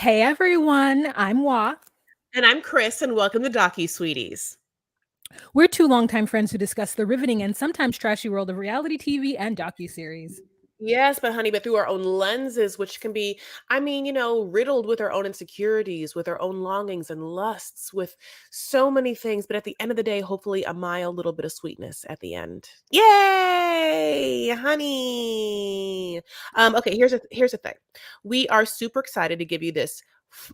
Hey everyone, I'm Wa. And I'm Chris, and welcome to Docu Sweeties. We're two longtime friends who discuss the riveting and sometimes trashy world of reality TV and docuseries. Yes, but honey, but through our own lenses, which can be, riddled with our own insecurities, with our own longings and lusts, with so many things. But at the end of the day, hopefully a mild little bit of sweetness at the end. Yay, honey. Okay, here's the thing. We are super excited to give you this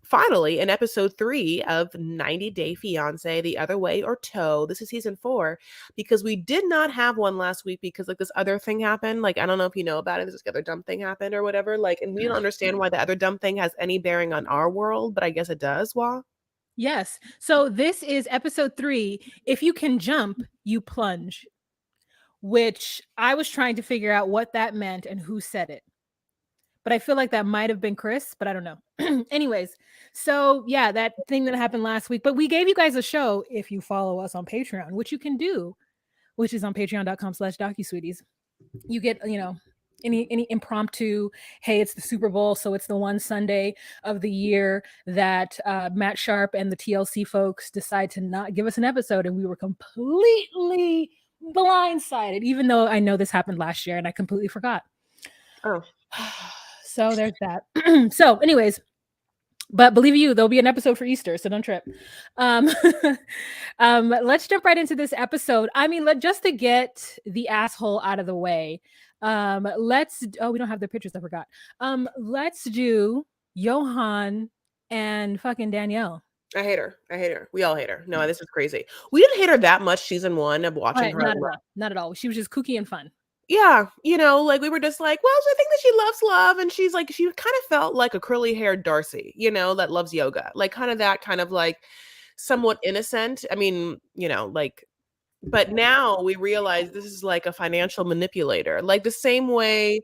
finally in episode 3 of 90 Day Fiance, The Other Way or Toe. This is season 4 because we did not have one last week because like this other thing happened. Like, I don't know if you know about it. This other dumb thing happened or whatever. Like, and we don't understand why the other dumb thing has any bearing on our world, but I guess it does. Wah. Yes, so this is episode 3. If you can jump, you plunge, which I was trying to figure out what that meant and who said it. But I feel like that might have been Chris, but I don't know. Anyways, so yeah, that thing that happened last week. But we gave you guys a show if you follow us on Patreon, which you can do, which is on patreon.com/docusweeties. You get, any impromptu, hey, it's the Super Bowl, so it's the one Sunday of the year that Matt Sharp and the TLC folks decide to not give us an episode, and we were completely blindsided, even though I know this happened last year and I completely forgot. Oh. So there's that. So anyways, but believe you, there'll be an episode for Easter, so don't trip. Let's jump right into this episode. I mean, just to get the asshole out of the way, we don't have the pictures, I forgot. Let's do Johan and fucking Danielle. I hate her. I hate her. We all hate her. No, this is crazy. We didn't hate her that much season 1 of watching her. Not at all. She was just kooky and fun. Yeah, like we were just like, well, I think that she loves love, and she's like, she kind of felt like a curly haired Darcy, that loves yoga, like kind of that kind of like somewhat innocent. I mean, but now we realize this is like a financial manipulator, like the same way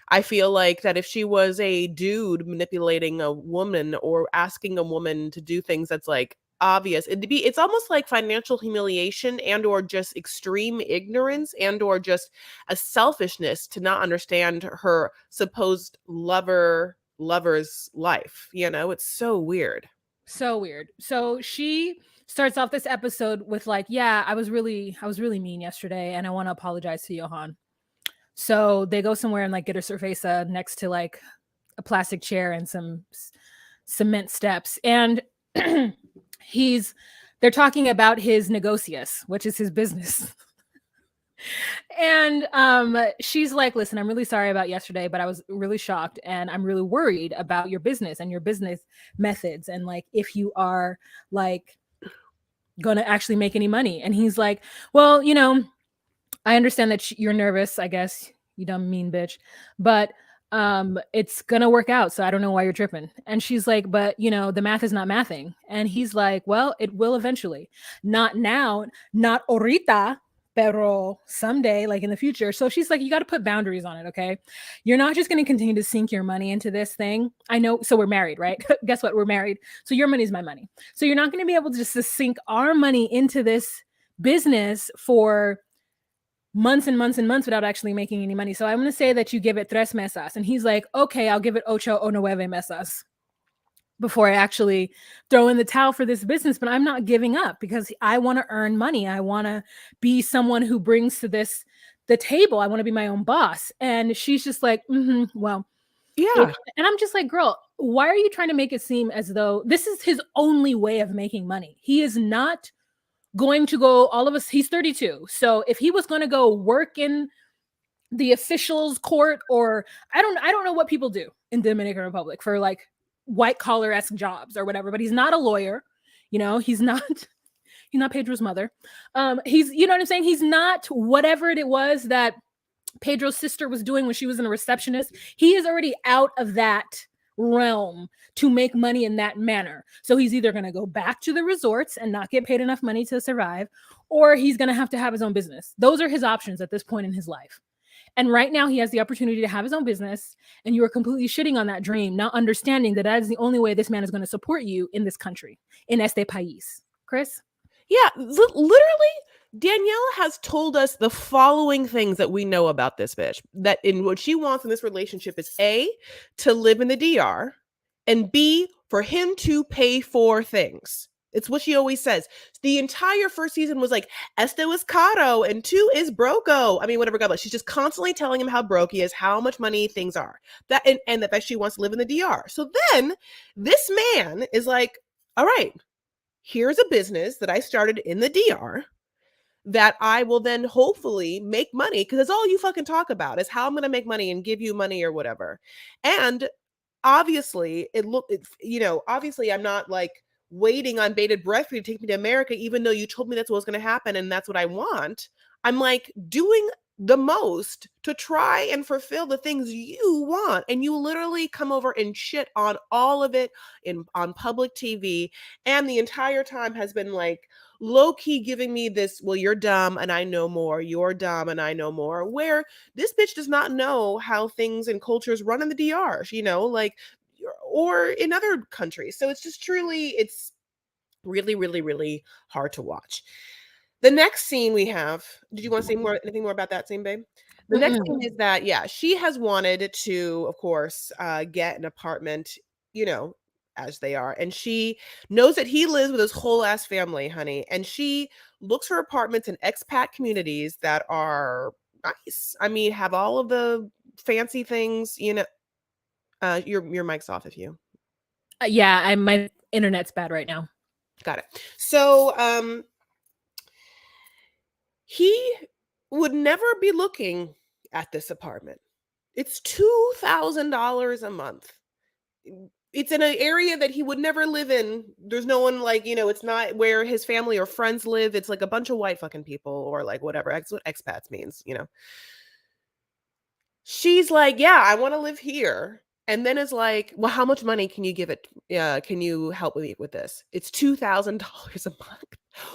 I feel like that if she was a dude manipulating a woman or asking a woman to do things that's like obvious, it's almost like financial humiliation and or just extreme ignorance and or just a selfishness to not understand her supposed lover's life. It's so weird. So weird. So she starts off this episode with like, yeah, I was really mean yesterday and I want to apologize to Johan. So they go somewhere and like get a cerveza next to like a plastic chair and some cement steps. And they're talking about his negocius, which is his business. And she's like, listen, I'm really sorry about yesterday, but I was really shocked and I'm really worried about your business and your business methods and like if you are like gonna actually make any money. And he's like, well, I understand that you're nervous, I guess, you dumb mean bitch, but it's gonna work out, so I don't know why you're tripping. And she's like, but the math is not mathing. And he's like, well, it will eventually, not now, not ahorita, pero someday, like in the future. So she's like, you got to put boundaries on it, okay? You're not just going to continue to sink your money into this thing. I know. So we're married, right? Guess what? We're married. So your money's my money. So you're not going to be able to just to sink our money into this business for months and months and months without actually making any money. So I'm going to say that you give it 3 mesas. And he's like, okay, I'll give it 8 o 9 mesas before I actually throw in the towel for this business. But I'm not giving up because I want to earn money. I want to be someone who brings to the table. I want to be my own boss. And she's just like, well, Yeah. And I'm just like, girl, why are you trying to make it seem as though this is his only way of making money? He is not going to go, he's 32. So if he was going to go work in the officials court, or I don't know what people do in Dominican Republic for like white collar-esque jobs or whatever, but he's not a lawyer, he's not Pedro's mother. He's, you know what I'm saying? He's not whatever it was that Pedro's sister was doing when she was in a receptionist. He is already out of that realm to make money in that manner. So he's either going to go back to the resorts and not get paid enough money to survive, or he's going to have his own business. Those are his options at this point in his life. And right now he has the opportunity to have his own business, and you are completely shitting on that dream, not understanding that is the only way this man is going to support you in this country, in este país. Chris? Yeah, literally, Danielle has told us the following things that we know about this bitch. That in what she wants in this relationship is A, to live in the DR, and B, for him to pay for things. It's what she always says. The entire first season was like, Esto is caro and two is broco. I mean, whatever, God bless. She's just constantly telling him how broke he is, how much money things are. That and the fact she wants to live in the DR. So then this man is like, all right, here's a business that I started in the DR that I will then hopefully make money, because that's all you fucking talk about is how I'm going to make money and give you money or whatever. And obviously obviously I'm not like waiting on bated breath for you to take me to America, even though you told me that's what's going to happen and that's what I want. I'm like doing the most to try and fulfill the things you want, and you literally come over and shit on all of it on public TV, and the entire time has been like low-key giving me this, well, you're dumb and I know more, you're dumb and I know more, where this bitch does not know how things and cultures run in the DR, like, or in other countries. So it's just truly, it's really, really, really hard to watch. The next scene we have, did you want to say anything more about that scene, babe? The next scene is that, yeah, she has wanted to, of course, get an apartment, as they are. And she knows that he lives with his whole ass family, honey. And she looks for apartments in expat communities that are nice. I mean, have all of the fancy things, your mic's off if you. Yeah, my internet's bad right now. Got it. So, he would never be looking at this apartment. It's $2,000 a month. It's in an area that he would never live in. There's no one, like, it's not where his family or friends live. It's like a bunch of white fucking people, or like whatever. That's what expats means. She's like, yeah, I want to live here. And then is like, well, how much money can you give it? Can you help me with this? It's $2,000 a month,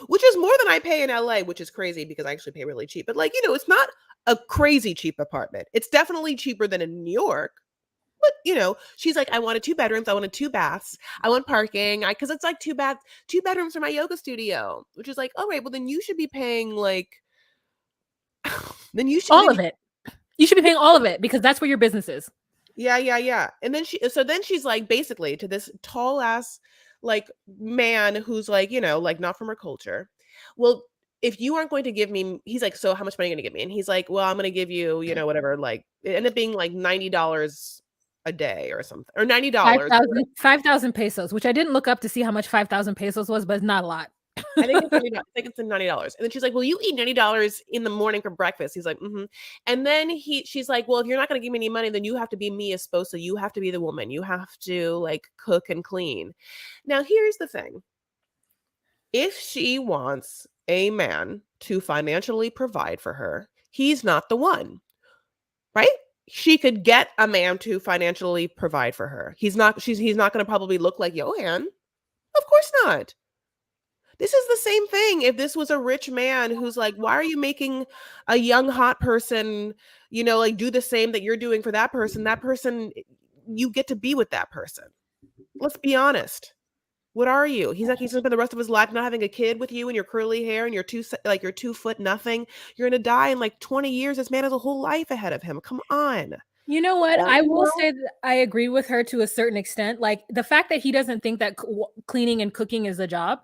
which is more than I pay in LA, which is crazy because I actually pay really cheap. But like, it's not a crazy cheap apartment. It's definitely cheaper than in New York. But she's like, I wanted 2 bedrooms, I wanted 2 baths, I want parking, because it's like 2 bedrooms for my yoga studio, which is like, all right, well then you should be paying like, then you should all of it. You should be paying all of it because that's where your business is. Yeah. And then she's like, basically, to this tall ass like man who's like, like not from her culture. Well, if you aren't going to give me, he's like, so how much money are you gonna give me? And he's like, well, I'm gonna give you, whatever, like it ended up being like $90 a day or something, or $90. 5,000 pesos, which I didn't look up to see how much 5,000 pesos was, but it's not a lot. I think it's $90. And then she's like, well, you eat $90 in the morning for breakfast. He's like, mm-hmm. And then she's like, well, if you're not going to give me any money, then you have to be me as supposed to. You have to be the woman. You have to like cook and clean. Now, here's the thing. If she wants a man to financially provide for her, he's not the one, right? She could get a man to financially provide for her. He's not going to probably look like Johan. Of course not. This is the same thing if this was a rich man who's like, why are you making a young hot person, like do the same that you're doing for that person? That person, you get to be with that person. Let's be honest. What are you? He's going to spend the rest of his life not having a kid with you and your curly hair and you're 2 foot nothing. You're going to die in like 20 years. This man has a whole life ahead of him. Come on. You know what? I will say that I agree with her to a certain extent. Like the fact that he doesn't think that cleaning and cooking is a job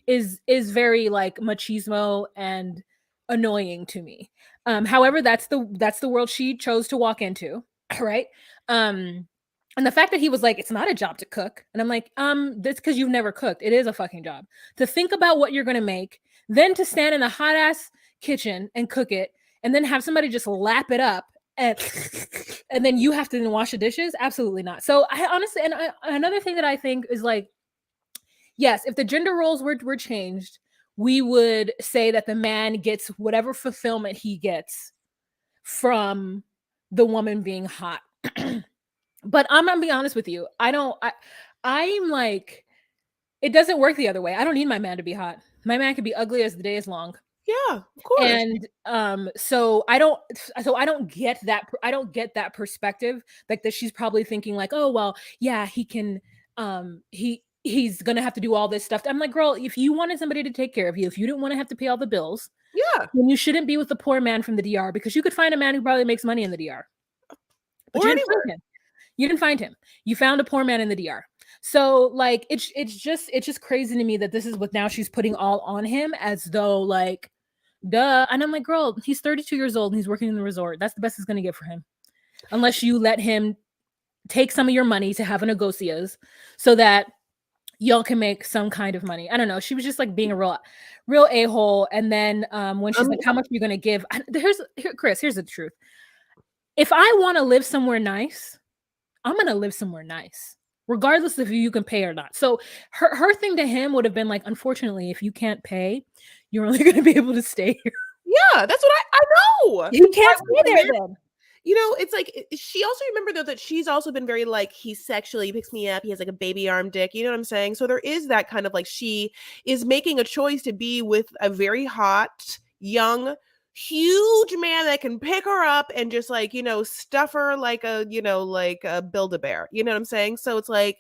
is very like machismo and annoying to me. However, that's the world she chose to walk into, right? And the fact that he was like, it's not a job to cook. And I'm like, that's because you've never cooked. It is a fucking job to think about what you're gonna make, then to stand in a hot ass kitchen and cook it, and then have somebody just lap it up and then you have to then wash the dishes. Absolutely not. So I honestly, another thing that I think is like, yes, if the gender roles were changed, we would say that the man gets whatever fulfillment he gets from the woman being hot. But I'm gonna be honest with you. I'm like, it doesn't work the other way. I don't need my man to be hot. My man could be ugly as the day is long. Yeah, of course. And so I don't get that. I don't get that perspective. Like that she's probably thinking like, oh well, yeah, he can he's gonna have to do all this stuff. I'm like, girl, if you wanted somebody to take care of you, if you didn't want to have to pay all the bills, yeah, then you shouldn't be with the poor man from the DR, because you could find a man who probably makes money in the DR. But or you didn't find him. You didn't find him. You found a poor man in the DR. So like it's just crazy to me that this is what now she's putting all on him, as though like duh. And I'm like, girl, he's 32 years old and he's working in the resort. That's the best it's gonna get for him. Unless you let him take some of your money to have a negocios so that y'all can make some kind of money. I don't know. She was just like being a real a-hole. And then when she's like, how much are you gonna give? Chris, here's the truth. If I want to live somewhere nice, I'm gonna live somewhere nice, regardless of if you can pay or not. So her thing to him would have been like, unfortunately, if you can't pay, you're only gonna be able to stay here. Yeah, that's what I know. You can't stay there then. You know, it's like she also remember though that she's also been very like he's sexually he picks me up, he has like a baby arm dick, you know what I'm saying? So there is that kind of like she is making a choice to be with a very hot, young, huge man that can pick her up and just like, you know, stuff her like a, you know, like a Build-A-Bear. You know what I'm saying? So it's like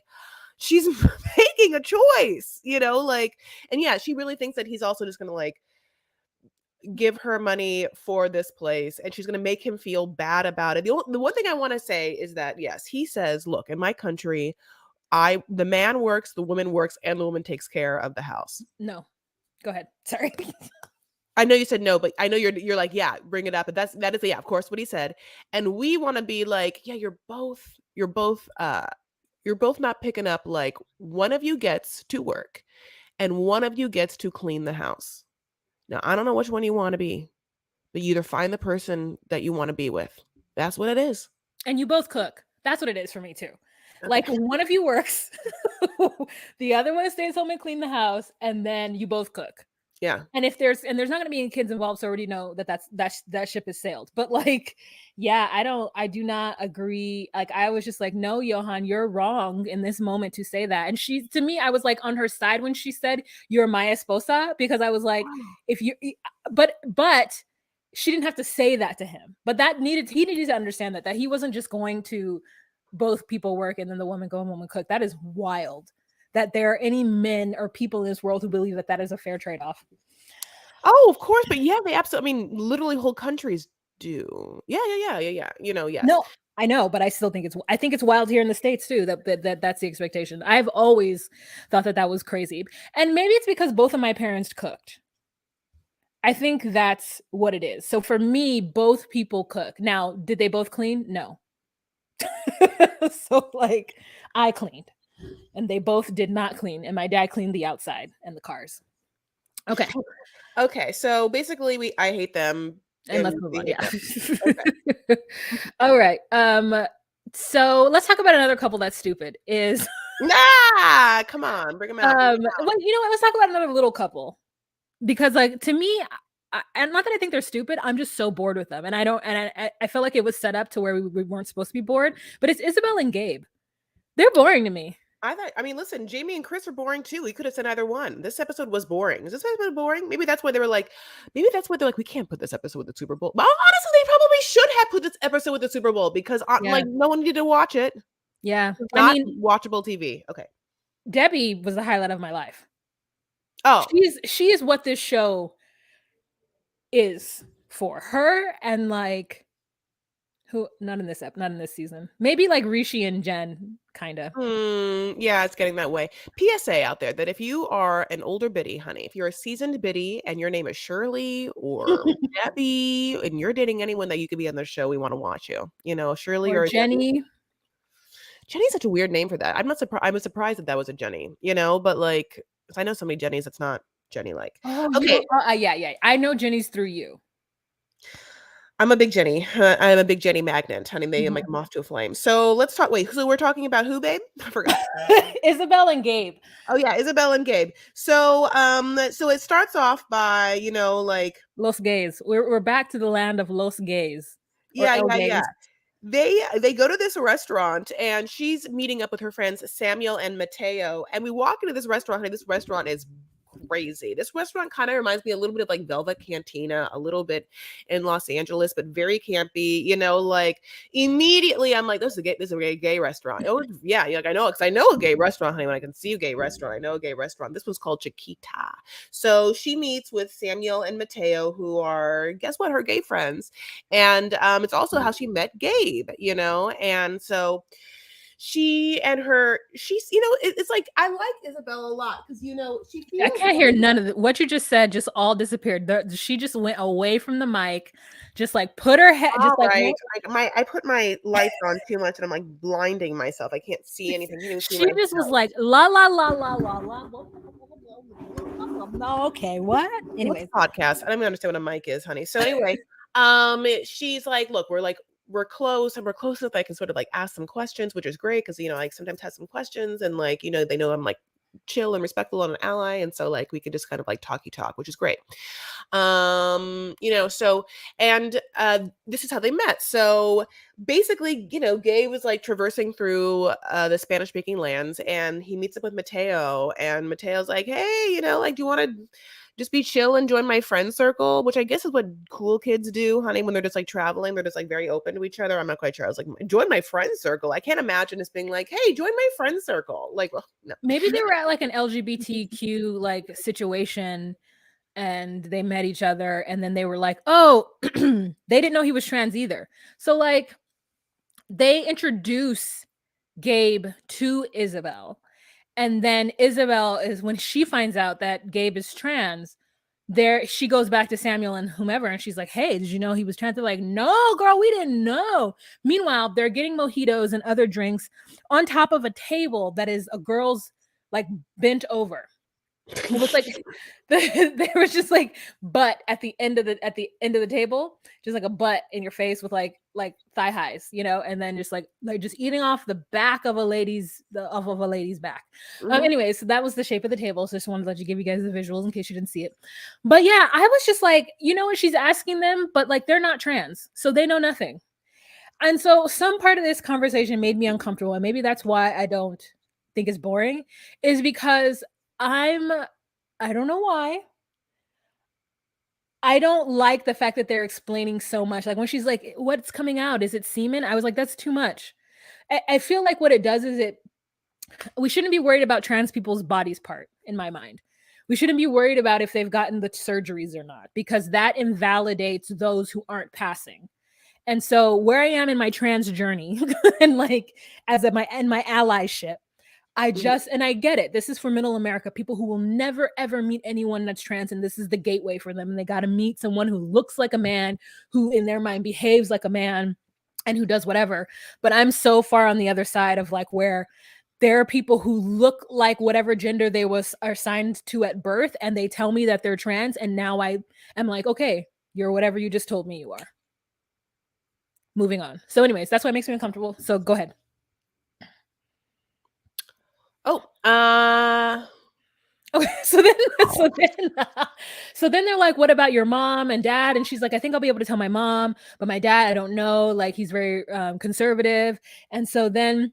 she's making a choice, you know, like, and yeah, she really thinks that he's also just gonna like give her money for this place and she's going to make him feel bad about it. The one thing I want to say is that yes, he says, look, in my country, the man works, the woman works, and the woman takes care of the house. No. Go ahead. Sorry. I know you said no, but I know you're like, yeah, bring it up. But that is yeah, of course what he said. And we want to be like, yeah, you're both not picking up, like one of you gets to work and one of you gets to clean the house. Now, I don't know which one you want to be, but you either find the person that you want to be with. That's what it is. And you both cook. That's what it is for me too. Okay. Like one of you works, the other one stays home and clean the house, and then you both cook. Yeah. And there's not going to be any kids involved, so I already know that ship has sailed. But like, yeah, I do not agree. Like, I was just like, no, Johan, you're wrong in this moment to say that. And to me, I was like on her side when she said you're my esposa, because I was like, but she didn't have to say that to him. But he needed to understand that he wasn't just going to both people work and then the woman go home and cook. That is wild. That there are any men or people in this world who believe that is a fair trade-off. Oh, of course. But yeah, they absolutely, I mean, literally whole countries do. Yeah. You know, yes. No, I know, but I still think it's wild here in the States too, that's the expectation. I've always thought that was crazy. And maybe it's because both of my parents cooked. I think that's what it is. So for me, both people cook. Now, did they both clean? No. So like I cleaned. And they both did not clean. And my dad cleaned the outside and the cars. Okay. Okay. So basically I hate them. And let's move on. Yeah. Okay. All right. So let's talk about another couple that's stupid. Come on, bring them out. Well, you know what? Let's talk about another little couple. Because like to me, and not that I think they're stupid, I'm just so bored with them. And I felt like it was set up to where we weren't supposed to be bored. But it's Isabel and Gabe. They're boring to me. I mean, listen, Jamie and Chris are boring too. We could have said either one. This episode was boring. Is this episode boring? Maybe that's why they're like, we can't put this episode with the Super Bowl. But honestly, they probably should have put this episode with the Super Bowl because like no one needed to watch it. Yeah. I mean, watchable TV. Okay. Debbie was the highlight of my life. Oh. She is what this show is for her, and like who not in this season. Maybe like Rishi and Jen, kind of. Yeah, it's getting that way. PSA out there that if you are an older biddy, honey, if you're a seasoned biddy and your name is Shirley or Debbie and you're dating anyone that you could be on the show, we want to watch you. You know, Shirley or Jenny. Debbie. Jenny's such a weird name for that. I'm was surprised that was a Jenny, you know, but like, because I know so many Jennies that's not Jenny-like. Oh, okay. Yeah. I know Jenny's through you. I'm a big Jenny. I'm a big Jenny magnet, honey. They like moth to a flame. So let's talk. Wait, so we're talking about who, babe? I forgot. Isabel and Gabe. Oh yeah, Isabel and Gabe. So so it starts off by, you know, like Los Gays. We're back to the land of Los Gays. Yeah. They go to this restaurant and she's meeting up with her friends Samuel and Mateo. And we walk into this restaurant, honey. This restaurant is crazy. This restaurant kind of reminds me a little bit of like Velvet Cantina, a little bit in Los Angeles, but very campy, you know, like immediately I'm like, this is a gay restaurant. Oh yeah, like I know, because I know a gay restaurant, honey. When I can see a gay restaurant, I know a gay restaurant. This one's called Chiquita. So she meets with Samuel and Mateo, who are, guess what, her gay friends. And it's also how she met Gabe, you know, and so she and her, she's, you know, it's like, I like Isabel a lot because, you know, she I feels can't hear none of what you just said. Just all disappeared. She just went away from the mic, just like put her head, just all like right. I put my lights on too much and I'm like blinding myself. I can't see anything. You can even see she my just was nose. like la la la la la la. No, okay, what? What's Anyways, a podcast? I don't even understand what a mic is, honey. So anyway, she's like, look, we're close and we're close enough I can sort of like ask some questions, which is great because, you know, like sometimes have some questions and like, you know, they know I'm like chill and respectful and an ally. And so like we could just kind of like talky talk, which is great. You know, so and this is how they met. So basically, you know, Gay was like traversing through the Spanish speaking lands and he meets up with Mateo and Mateo's like, hey, you know, like, do you want to just be chill and join my friend circle, which I guess is what cool kids do, honey, when they're just like traveling, they're just like very open to each other. I'm not quite sure. I was like, join my friend circle. I can't imagine just being like, hey, join my friend circle. Like, well, no. maybe they were at like an LGBTQ like situation and they met each other and then they were like, oh, they didn't know he was trans either. So like they introduce Gabe to Isabel. And then Isabel is when she finds out that Gabe is trans, there she goes back to Samuel and whomever and she's like, hey, did you know he was trans? They're like, no, girl, we didn't know. Meanwhile, they're getting mojitos and other drinks on top of a table that is a girl's like bent over. It was like there was just like butt at the end of the table, just like a butt in your face with like thigh highs, you know, and then just like just eating off the back of a lady's of a lady's back. Mhm. Anyway, so that was the shape of the table. So just wanted to let you give you guys the visuals in case you didn't see it. But yeah, I was just like, you know what, she's asking them, but like they're not trans, so they know nothing. And so some part of this conversation made me uncomfortable, and maybe that's why I don't think it's boring, is because I don't know why. I don't like the fact that they're explaining so much. Like when she's like, what's coming out? Is it semen? I was like, that's too much. I feel like what it does is we shouldn't be worried about trans people's bodies part, in my mind. We shouldn't be worried about if they've gotten the surgeries or not, because that invalidates those who aren't passing. And so where I am in my trans journey and like as my allyship, I just, and I get it. This is for middle America, people who will never ever meet anyone that's trans, and this is the gateway for them. And they got to meet someone who looks like a man, who in their mind behaves like a man, and who does whatever. But I'm so far on the other side of like where there are people who look like whatever gender they are assigned to at birth, and they tell me that they're trans, and now I am like, okay, you're whatever you just told me you are. Moving on. So, anyways, that's why it makes me uncomfortable. So go ahead. Oh, Okay, so then they're like, "What about your mom and dad?" And she's like, "I think I'll be able to tell my mom, but my dad, I don't know. Like he's very conservative." And so then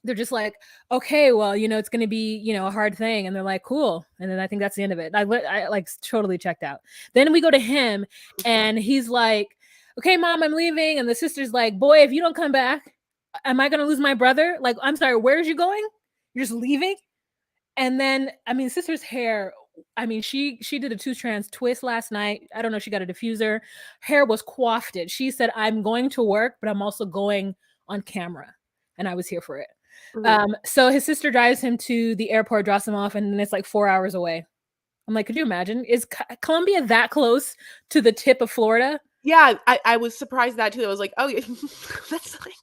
they're just like, "Okay, well, you know, it's going to be, you know, a hard thing." And they're like, "Cool." And then I think that's the end of it. I like totally checked out. Then we go to him, and he's like, "Okay, mom, I'm leaving." And the sister's like, "Boy, if you don't come back, am I going to lose my brother? Like, I'm sorry, where are you going? You're just leaving?" And then, I mean, sister's hair, I mean, she did a two strands twist last night. I don't know, she got a diffuser. Hair was coiffed. She said, "I'm going to work, but I'm also going on camera." And I was here for it. So his sister drives him to the airport, drops him off, and then it's like 4 hours away. I'm like, could you imagine? Is Columbia that close to the tip of Florida? yeah, I was surprised that too. I was like, oh, yeah, that's like,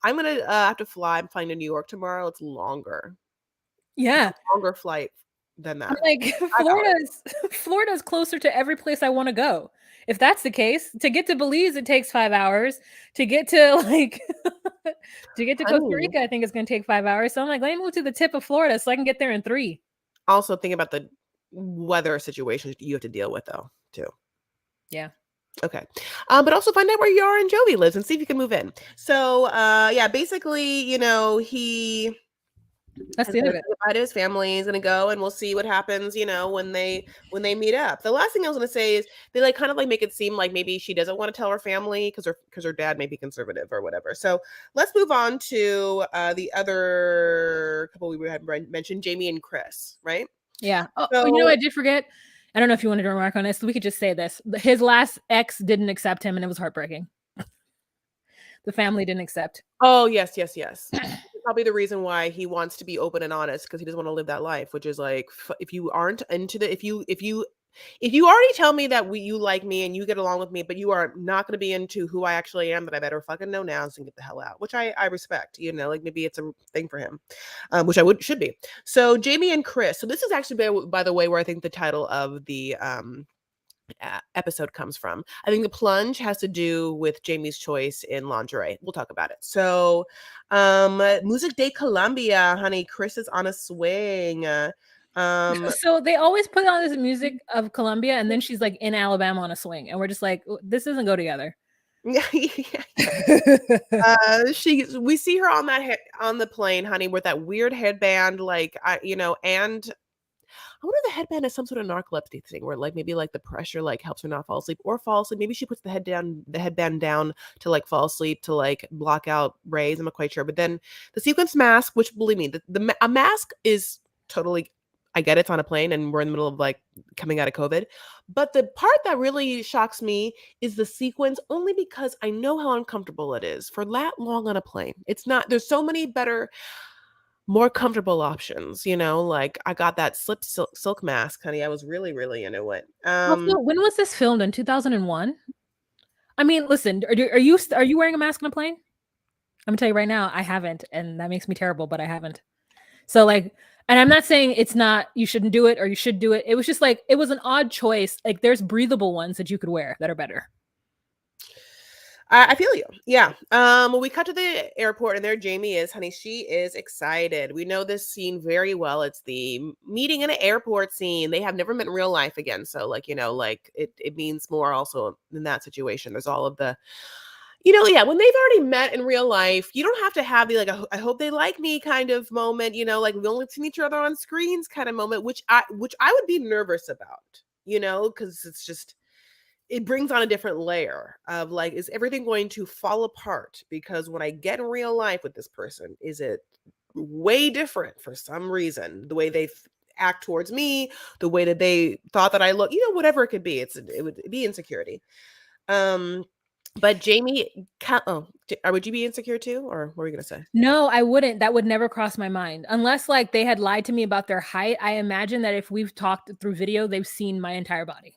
I'm gonna have to fly. I'm flying to New York tomorrow. It's longer. Yeah. Longer flight than I'm that. like, 5 hours. Florida's closer to every place I want to go. If that's the case, to get to Belize, it takes 5 hours. To get to like to get to Costa Honey, Rica, I think it's gonna take 5 hours. So I'm like, let me move to the tip of Florida so I can get there in 3. also think about the weather situations you have to deal with though, too. Yeah. Okay. But also find out where Yara and Jovi lives and see if you can move in. So yeah, basically, you know, he That's is the end gonna of it. say goodbye to his family. He's gonna go, and we'll see what happens. You know, when they meet up. The last thing I was gonna say is they like kind of like make it seem like maybe she doesn't want to tell her family because her dad may be conservative or whatever. So let's move on to the other couple we had mentioned, Jamie and Chris, right? Yeah. Oh, you know So what I did forget? I don't know if you wanted to remark on this. We could just say this. His last ex didn't accept him, and it was heartbreaking. The family didn't accept. oh yes, yes, yes. probably the reason why he wants to be open and honest, because he doesn't want to live that life, which is like, if you aren't into the, if you already tell me that you like me and you get along with me, but you are not going to be into who I actually am, then I better fucking know now and get the hell out, which I respect, like maybe it's a thing for him, which should be. So Jamie and Chris. So this is actually, by the way, where I think the title of the episode comes from. I think the plunge has to do with Jamie's choice in lingerie. We'll talk about it. So, Music de Colombia, honey. Chris is on a swing. So they always put on this music of Colombia, and then she's like in Alabama on a swing, and we're just like, this doesn't go together. Yeah. We see her on on the plane, honey, with that weird headband, and I wonder if the headband is some sort of narcolepsy thing where like maybe like the pressure like helps her not fall asleep or fall asleep. Maybe she puts the headband down to like fall asleep to like block out rays. I'm not quite sure. But then the sequence mask, which believe me, a mask is totally, I get it's on a plane and we're in the middle of like coming out of COVID. But the part that really shocks me is the sequence, only because I know how uncomfortable it is for that long on a plane. It's not, there's so many better, more comfortable options, like I got that slip silk mask, honey. I was really, really into it. Also, when was this filmed? In 2001? I mean, listen, are you wearing a mask on a plane? I'm gonna tell you right now, I haven't, and that makes me terrible, but I haven't. So like, and I'm not saying it's not, you shouldn't do it or you should do it. It was just like, it was an odd choice. Like there's breathable ones that you could wear that are better. I feel you. Yeah. We cut to the airport and there Jamie is, honey. She is excited. We know this scene very well. It's the meeting in an airport scene. They have never met in real life again. So like, like it means more also in that situation. There's all of the, yeah, when they've already met in real life, you don't have to have the like, I hope they like me kind of moment, like we only seen each other on screens kind of moment, which I would be nervous about, because it's just, it brings on a different layer of like, is everything going to fall apart? Because when I get in real life with this person, is it way different for some reason? The way they act towards me, the way that they thought that I look, whatever it could be. It would be insecurity. But Jamie, would you be insecure too? Or what were you going to say? No, I wouldn't. That would never cross my mind. Unless like they had lied to me about their height. I imagine that if we've talked through video, they've seen my entire body.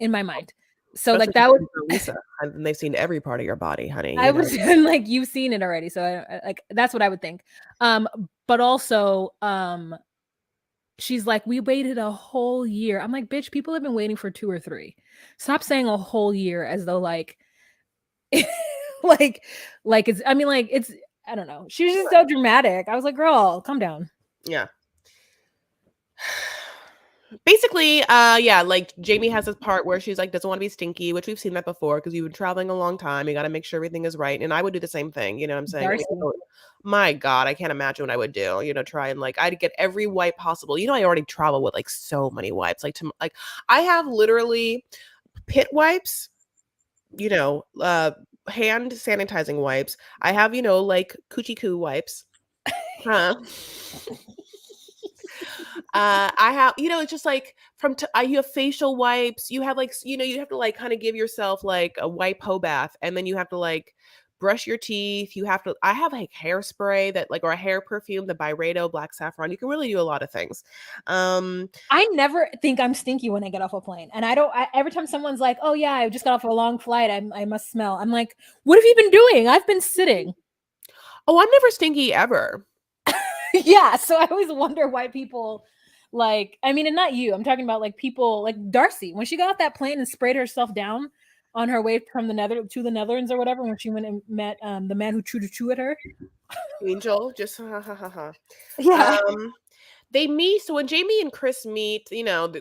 In my mind. So especially like that would Lisa, and they've seen every part of your body, honey. I was like, you've seen it already. So I like, that's what I would think. But also, she's like, we waited a whole year. I'm like, bitch, people have been waiting for 2 or 3. Stop saying a whole year as though like, like it's, I mean, like it's, I don't know. She was just so dramatic. I was like, girl, calm down. Yeah. Basically, yeah, like Jamie has this part where she's like doesn't want to be stinky, which we've seen that before because you've been traveling a long time. You got to make sure everything is right, and I would do the same thing. You know what I'm saying? My God, I can't imagine what I would do. Try and like I'd get every wipe possible. I already travel with like so many wipes. Like I have literally pit wipes. Hand sanitizing wipes. I have like coochie coo wipes. I have, it's just like you have facial wipes. You have like, you have to like kind of give yourself like a wipe hoe bath, and then you have to like brush your teeth. I have like hairspray that like, or a hair perfume, the Byredo Black Saffron. You can really do a lot of things. I never think I'm stinky when I get off a plane. And every time someone's like, oh yeah, I just got off a long flight, I must smell. I'm like, what have you been doing? I've been sitting. Oh, I'm never stinky ever. Yeah. So I always wonder why people like, I mean, and not you, I'm talking about like people like Darcy, when she got off that plane and sprayed herself down on her way from the Netherlands or whatever, when she went and met the man who chewed at her. Angel, just Yeah. They meet. So when Jamie and Chris meet,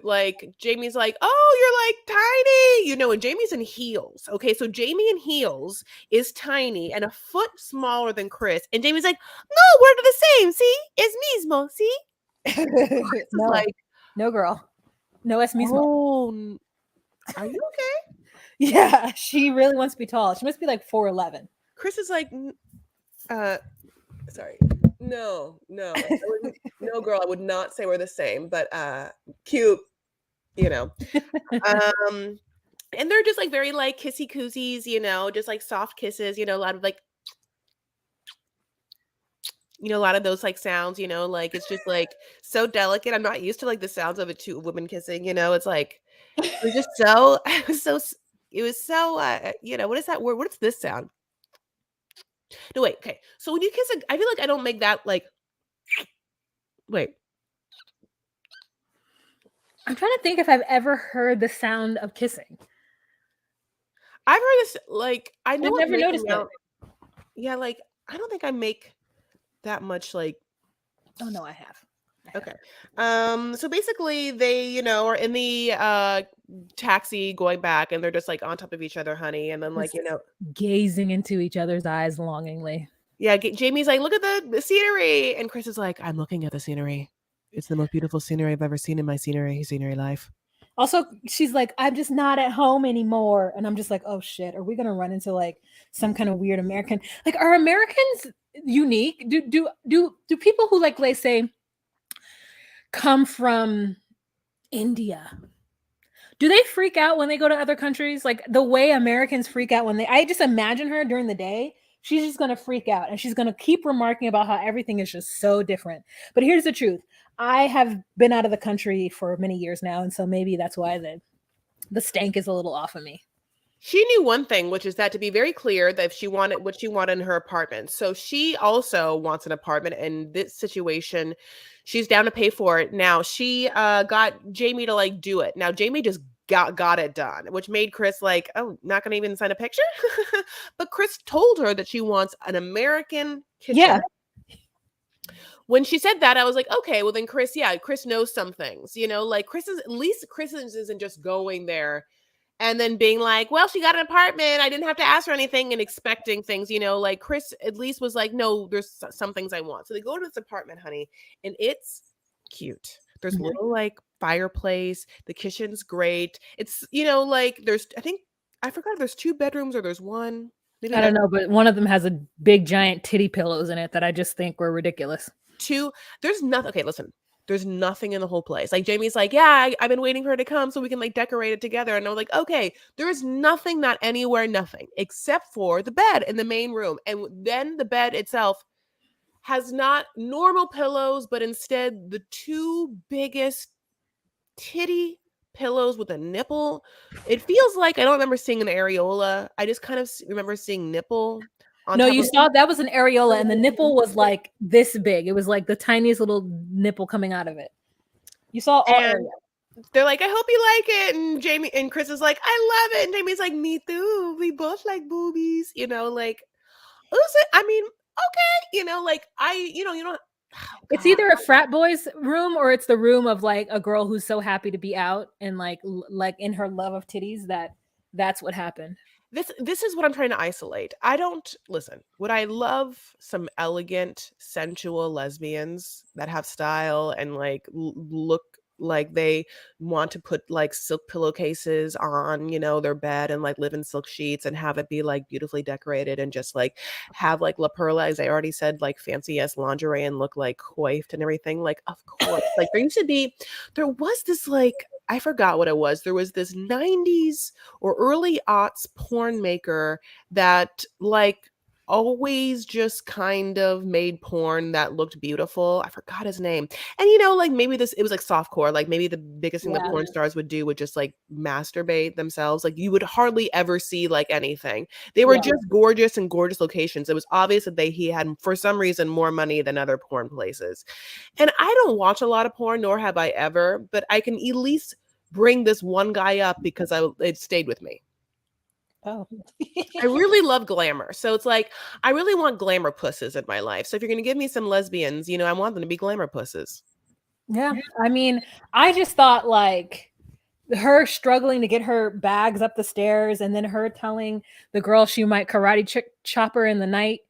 like Jamie's like, oh, you're like tiny, and Jamie's in heels. Okay. So Jamie in heels is tiny and a foot smaller than Chris. And Jamie's like, no, we're the same. See, it's mismo. See? No, like, no, girl. No, es mismo. Oh, are you okay? Yeah. She really wants to be tall. She must be like 4'11". Chris is like, sorry. No, no, girl, I would not say we're the same, but cute, and they're just like very like kissy koozies, just like soft kisses, a lot of like a lot of those like sounds, like it's just like so delicate. I'm not used to like the sounds of two women kissing, it's like it was just so it was so it was so what is that word? What is this sound? No, wait, okay. So when you kiss I feel like I don't make that like wait. I'm trying to think if I've ever heard the sound of kissing. I've heard this like I know I've what never making noticed it. out. Yeah, like I don't think I make that much like Oh no, I have. okay. So basically they, are in the taxi going back and they're just like on top of each other, honey, and then like, Just gazing into each other's eyes longingly. yeah, Jamie's like, look at the scenery, and Chris is like, I'm looking at the scenery. It's the most beautiful scenery I've ever seen in my scenery life. Also, she's like, I'm just not at home anymore. And I'm just like, oh shit, are we gonna run into like some kind of weird American? Like, are Americans unique? Do people who like let's say come from India, do they freak out when they go to other countries? Like the way Americans freak out when I just imagine her during the day, she's just going to freak out and she's going to keep remarking about how everything is just so different. But here's the truth. I have been out of the country for many years now. And so maybe that's why the stank is a little off of me. She knew one thing, which is that to be very clear that if she wanted what she wanted in her apartment. So she also wants an apartment in this situation. She's down to pay for it. Now she got Jamie to like do it. Now Jamie just got it done, which made Chris like, oh, not gonna even sign a picture. But Chris told her that she wants an American kitchen. Yeah. When she said that, I was like, okay, well then Chris knows some things, like Chris isn't just going there and then being like, well, she got an apartment. I didn't have to ask her anything and expecting things, like Chris at least was like, no, there's some things I want. So they go to this apartment, honey, and it's cute. There's a little like fireplace. The kitchen's great. It's, like I forgot if there's 2 bedrooms or there's one. Maybe I don't know, but one of them has a big giant titty pillows in it that I just think were ridiculous. 2, there's nothing. Okay, listen. There's nothing in the whole place. Like Jamie's like, yeah, I've been waiting for her to come so we can like decorate it together. And I'm like, okay, there is nothing, not anywhere, nothing except for the bed in the main room. And then the bed itself has not normal pillows, but instead the 2 biggest titty pillows with a nipple. It feels like I don't remember seeing an areola. I just kind of remember seeing nipple. No, you saw that was an areola and the nipple was like this big. It was like the tiniest little nipple coming out of it. You saw all areola. They're like, I hope you like it. And Jamie and Chris is like, I love it. And Jamie's like, me too. We both like boobies, like, I mean, okay, like you don't. Oh, it's either a frat boy's room or it's the room of like a girl who's so happy to be out and like in her love of titties that's what happened. This is what I'm trying to isolate. I don't listen. Would I love some elegant, sensual lesbians that have style and like look like they want to put like silk pillowcases on, their bed and like live in silk sheets and have it be like beautifully decorated and just like have like La Perla, as I already said, like fancy ass lingerie and look like coiffed and everything. Like, of course, like there was this like, I forgot what it was. There was this 90s or early aughts porn maker that like always just kind of made porn that looked beautiful. I forgot his name. And like maybe it was like softcore, like maybe the biggest thing that porn stars would do would just like masturbate themselves. Like you would hardly ever see like anything. They were just gorgeous and gorgeous locations. It was obvious that he had for some reason more money than other porn places. And I don't watch a lot of porn, nor have I ever, but I can at least bring this one guy up because it stayed with me. Oh. I really love glamour. So it's like, I really want glamour pusses in my life. So if you're going to give me some lesbians, I want them to be glamour pusses. Yeah. I mean, I just thought like her struggling to get her bags up the stairs and then her telling the girl she might karate chop her in the night.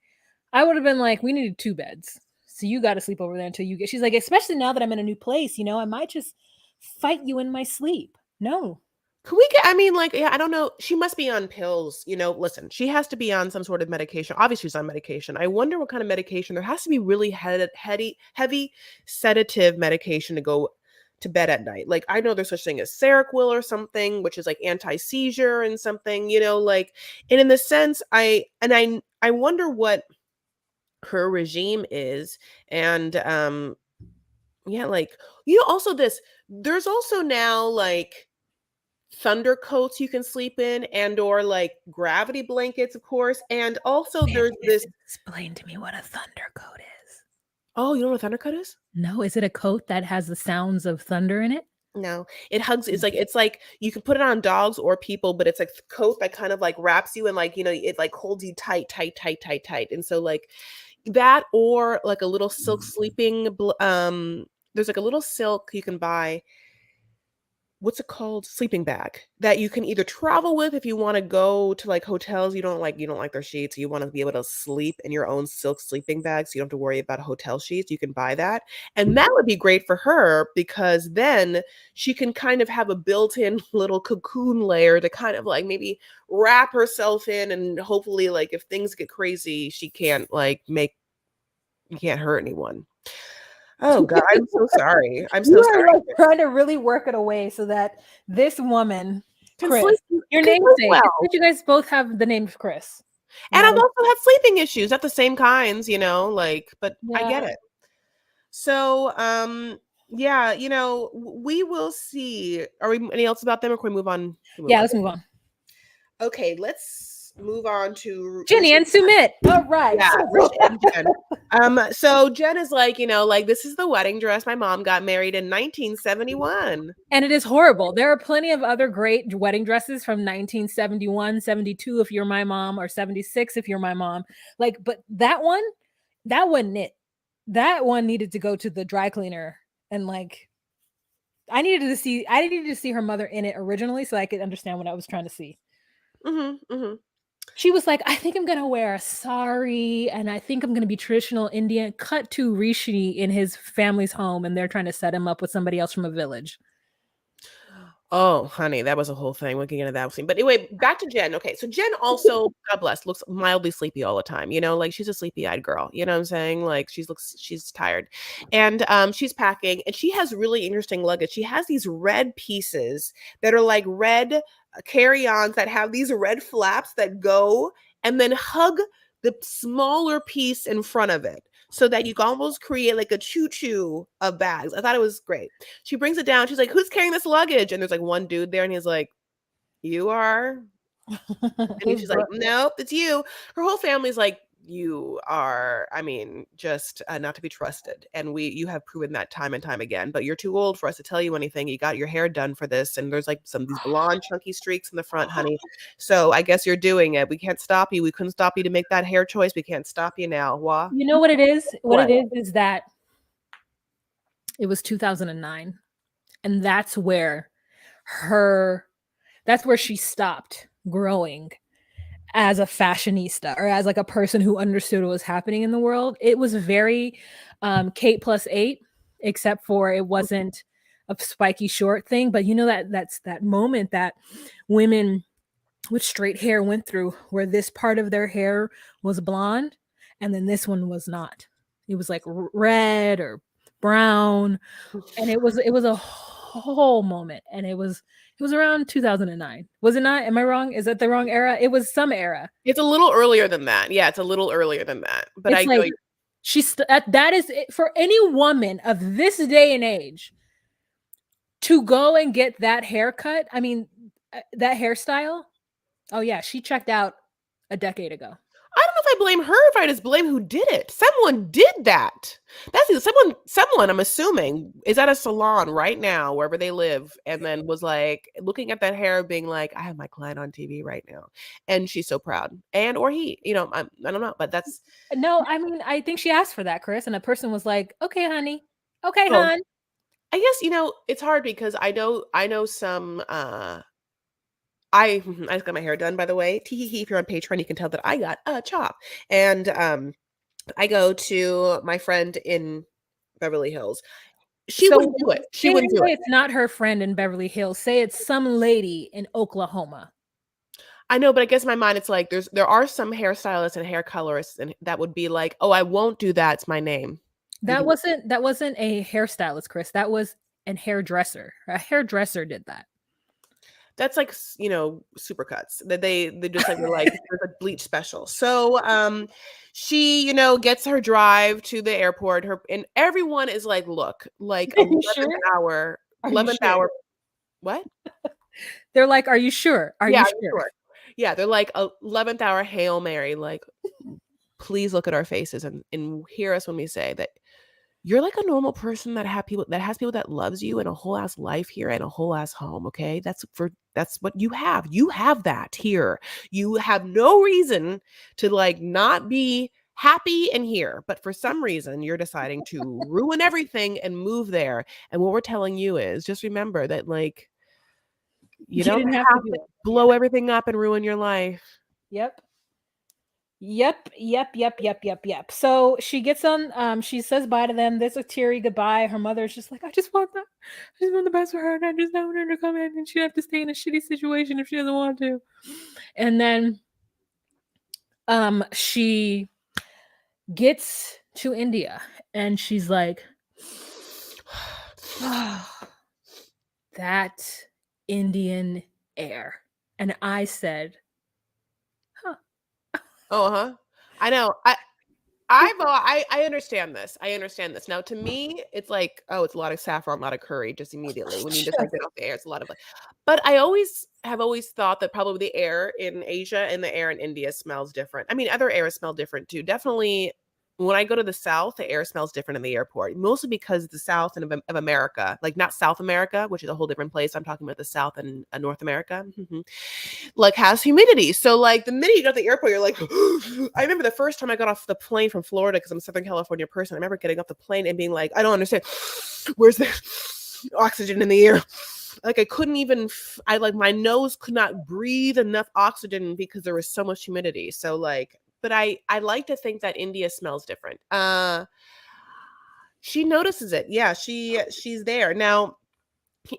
I would have been like, we needed 2 beds. So you got to sleep over there until you get, she's like, especially now that I'm in a new place, I might just fight you in my sleep. No. Can we I mean, like, yeah, I don't know. She must be on pills, listen, she has to be on some sort of medication. Obviously she's on medication. I wonder what kind of medication. There has to be really heavy sedative medication to go to bed at night. Like, I know there's such thing as Seroquel or something, which is like anti-seizure and something, like, and in the sense, I wonder what her regime is. And yeah, like, also there's also now like thunder coats you can sleep in, and or like gravity blankets, of course. And also there's this. Explain to me what a thunder coat is. Oh, you know what a thunder coat is? No, is it a coat that has the sounds of thunder in it? No, it hugs. It's like you can put it on dogs or people, but it's like the coat that kind of like wraps you, and like, it like holds you tight, tight, tight, tight, tight. And so like that, or like a little silk sleeping there's like a little silk you can buy. What's it called? Sleeping bag that you can either travel with if you want to go to like hotels, you don't like their sheets, you want to be able to sleep in your own silk sleeping bag, so you don't have to worry about hotel sheets. You can buy that. And that would be great for her, because then she can kind of have a built-in little cocoon layer to kind of like maybe wrap herself in, and hopefully like if things get crazy, she can't like make you can't hurt anyone. Oh God, I'm so sorry. I'm You so are sorry. like trying to really work it away so that this woman, Can Chris, sleep your can sleep namesake, well. you guys both have the name Chris. And I've Like, also had sleeping issues, not the same kinds, like, but I get yeah, it. So, yeah, we will see. Are we anything else about them, or can we move on? yeah. Let's move on. Okay, let's move on to Rich. Jenny and Sumit. All right. Yeah, Rich and Jen. So Jen is like, like, this is the wedding dress. My mom got married in 1971. And it is horrible. There are plenty of other great wedding dresses from 1971, 72 if you're my mom, or 76 if you're my mom. Like, but that wasn't it. That one needed to go to the dry cleaner, and like I needed to see her mother in it originally so I could understand what I was trying to see. Mm-hmm. She was like, I think I'm gonna wear a sari, and I think I'm gonna be traditional Indian. Cut to Rishi in his family's home, and they're trying to set him up with somebody else from a village. Oh, honey, that was a whole thing. We can get into that scene. But anyway, back to Jen. Okay, so Jen also, God bless, looks mildly sleepy all the time. Like she's a sleepy-eyed girl. You know what I'm saying? Like she's tired. And she's packing, and she has really interesting luggage. She has these red pieces that are like red carry-ons that have these red flaps that go and then hug the smaller piece in front of it, so that you can almost create like a choo-choo of bags. I thought it was great. She brings it down. She's like, who's carrying this luggage? And there's like one dude there, and he's like, you are? And she's like, nope, it's you. Her whole family's like, you are, I mean, just not to be trusted. And you have proven that time and time again, but you're too old for us to tell you anything. You got your hair done for this. And there's like some of these blonde chunky streaks in the front, honey. So I guess you're doing it. We can't stop you. We couldn't stop you to make that hair choice. We can't stop you now. Wah. You know what it is? What What? it is that it was 2009, and that's where she stopped growing as a fashionista, or as like a person who understood what was happening in the world. It was very Kate plus 8, except for it wasn't a spiky short thing. But that's that moment that women with straight hair went through, where this part of their hair was blonde and then this one was not. It was like red or brown, and it was a whole moment. And it was around 2009, was it not? Am I wrong? Is that the wrong era? It was some era. It's a little earlier than that. Yeah, it's a little earlier than that. But It's I like know that is it, for any woman of this day and age to go and get that haircut. I mean, that hairstyle. Oh yeah, she checked out a decade ago. I don't know if I blame her, if I just blame who did it. Someone did that. That's it. Someone, I'm assuming, is at a salon right now, wherever they live, and then was like looking at that hair, being like, I have my client on TV right now. And she's so proud. And or he, I don't know, but that's No, I mean, I think she asked for that, Chris, and a person was like, "Okay, honey. Okay, oh, hon." I guess, it's hard because I know some I just got my hair done, by the way. Tee if you're on Patreon, you can tell that I got a chop. And I go to my friend in Beverly Hills. She So wouldn't do it. She wouldn't do it. it's not her friend in Beverly Hills. Say it's some lady in Oklahoma. I know, but I guess in my mind it's like there are some hairstylists and hair colorists, and that would be like, oh, I won't do that. It's my name. That wasn't a hairstylist, Chris. That was a hairdresser. A hairdresser did that. That's like, supercuts that they just like were like there's a bleach special. So she, gets her drive to the airport. And everyone is like, look, like Are you 11th sure? hour, Are you 11th sure? hour. What? They're like, "Are you sure? Are Yeah, you I'm sure?" sure. Yeah, they're like 11th hour Hail Mary, like, please look at our faces and hear us when we say that you're like a normal person that has people that loves you and a whole ass life here and a whole ass home, okay? That's what you have. You have that here. You have no reason to like not be happy in here, but for some reason you're deciding to ruin everything and move there. And what we're telling you is just remember that like you You don't didn't have to have do to it. Yeah. blow everything up and ruin your life. Yep. Yep. So she gets on, she says bye to them. There's a teary goodbye. Her mother's just like, I just want the best for her, and I just don't want her to come in and she'd have to stay in a shitty situation if she doesn't want to. And then she gets to India and she's like, oh, that Indian air. And I said, huh. Oh, huh. I know. I understand this. I understand this. Now, to me, it's like, oh, it's a lot of saffron, a lot of curry, just immediately when you just like Just- get off the air. It's a lot of like, but I always thought that probably the air in Asia and the air in India smells different. I mean, other air smell different too. Definitely, when I go to the South, the air smells different in the airport, mostly because the South and of America, like not South America, which is a whole different place. I'm talking about the South and North America. Like has humidity. So like the minute you go to the airport, you're like, I remember the first time I got off the plane from Florida because I'm a Southern California person. I remember getting off the plane and being like, I don't understand. Where's the oxygen in the air? Like I couldn't even, I like my nose could not breathe enough oxygen because there was so much humidity. So like, but I like to think that India smells different. She notices it. Yeah, she's there now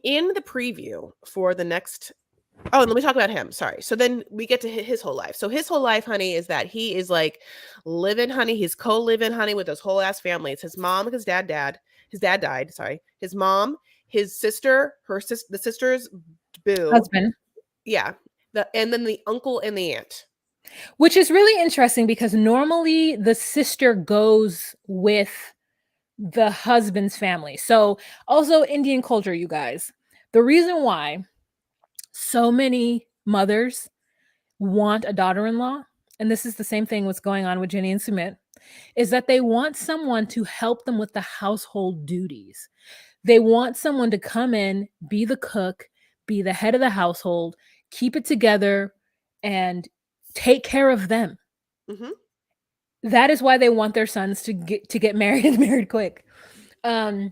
in the preview for the next. Oh, and let me talk about him. Sorry. So then we get to his whole life. So his whole life, honey, is that he is like living, honey. He's co-living, honey, with his whole ass family. It's his mom, his dad. His dad died. Sorry. His mom, his sister, the sister's boo. husband. Yeah. And then the uncle and the aunt. Which is really interesting because normally the sister goes with the husband's family. So, also Indian culture, you guys. The reason why so many mothers want a daughter in law, and this is the same thing what's going on with Jenny and Sumit, is that they want someone to help them with the household duties. They want someone to come in, be the cook, be the head of the household, keep it together, and take care of them. Mm-hmm. That is why they want their sons to get married and married quick. Yeah,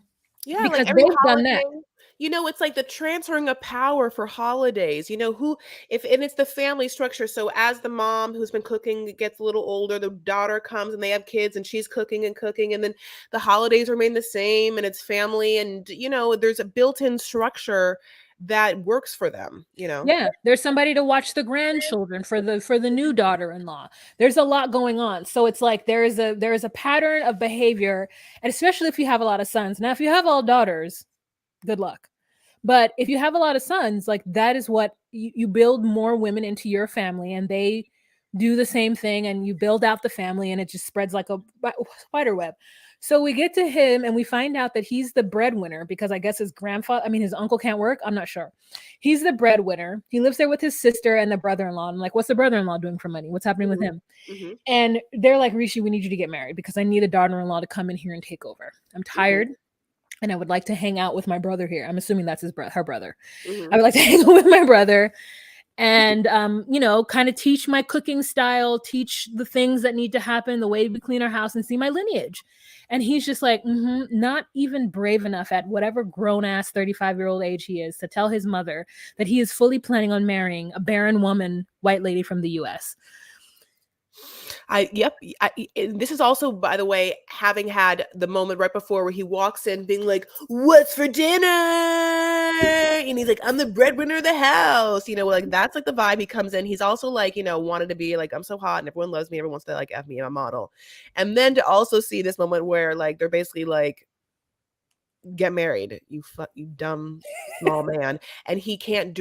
like Because every they've done that. holiday, it's like the transferring of power for holidays. Who if and it's the family structure. So as the mom who's been cooking gets a little older, the daughter comes and they have kids and she's cooking and cooking, and then the holidays remain the same and it's family, and there's a built-in structure that works for them. Yeah, there's somebody to watch the grandchildren for the new daughter-in-law. There's a lot going on. So it's like there is a pattern of behavior, and especially if you have a lot of sons. Now, if you have all daughters, good luck. But if you have a lot of sons, like that is what you build more women into your family and they do the same thing and you build out the family and it just spreads like a spider web. So we get to him and we find out that he's the breadwinner because I guess his uncle can't work. I'm not sure. He's the breadwinner. He lives there with his sister and the brother-in-law. I'm like, what's the brother-in-law doing for money? What's happening with him? Mm-hmm. And they're like, Rishi, we need you to get married because I need a daughter-in-law to come in here and take over. I'm tired. And I would like to hang out with my brother here. I'm assuming that's her brother. Mm-hmm. I would like to hang out with my brother and kind of teach my cooking style, teach the things that need to happen, the way we clean our house, and see my lineage. And he's just like, not even brave enough at whatever grown ass 35-year-old age he is to tell his mother that he is fully planning on marrying a barren woman, white lady from the US. Yep. This is also, by the way, having had the moment right before where he walks in being like, what's for dinner? And he's like, I'm the breadwinner of the house. Like that's like the vibe he comes in. He's also like, wanted to be like, I'm so hot and everyone loves me. Everyone wants to like F me, I'm a model. And then to also see this moment where like, they're basically like, get married, you dumb small man. And he can't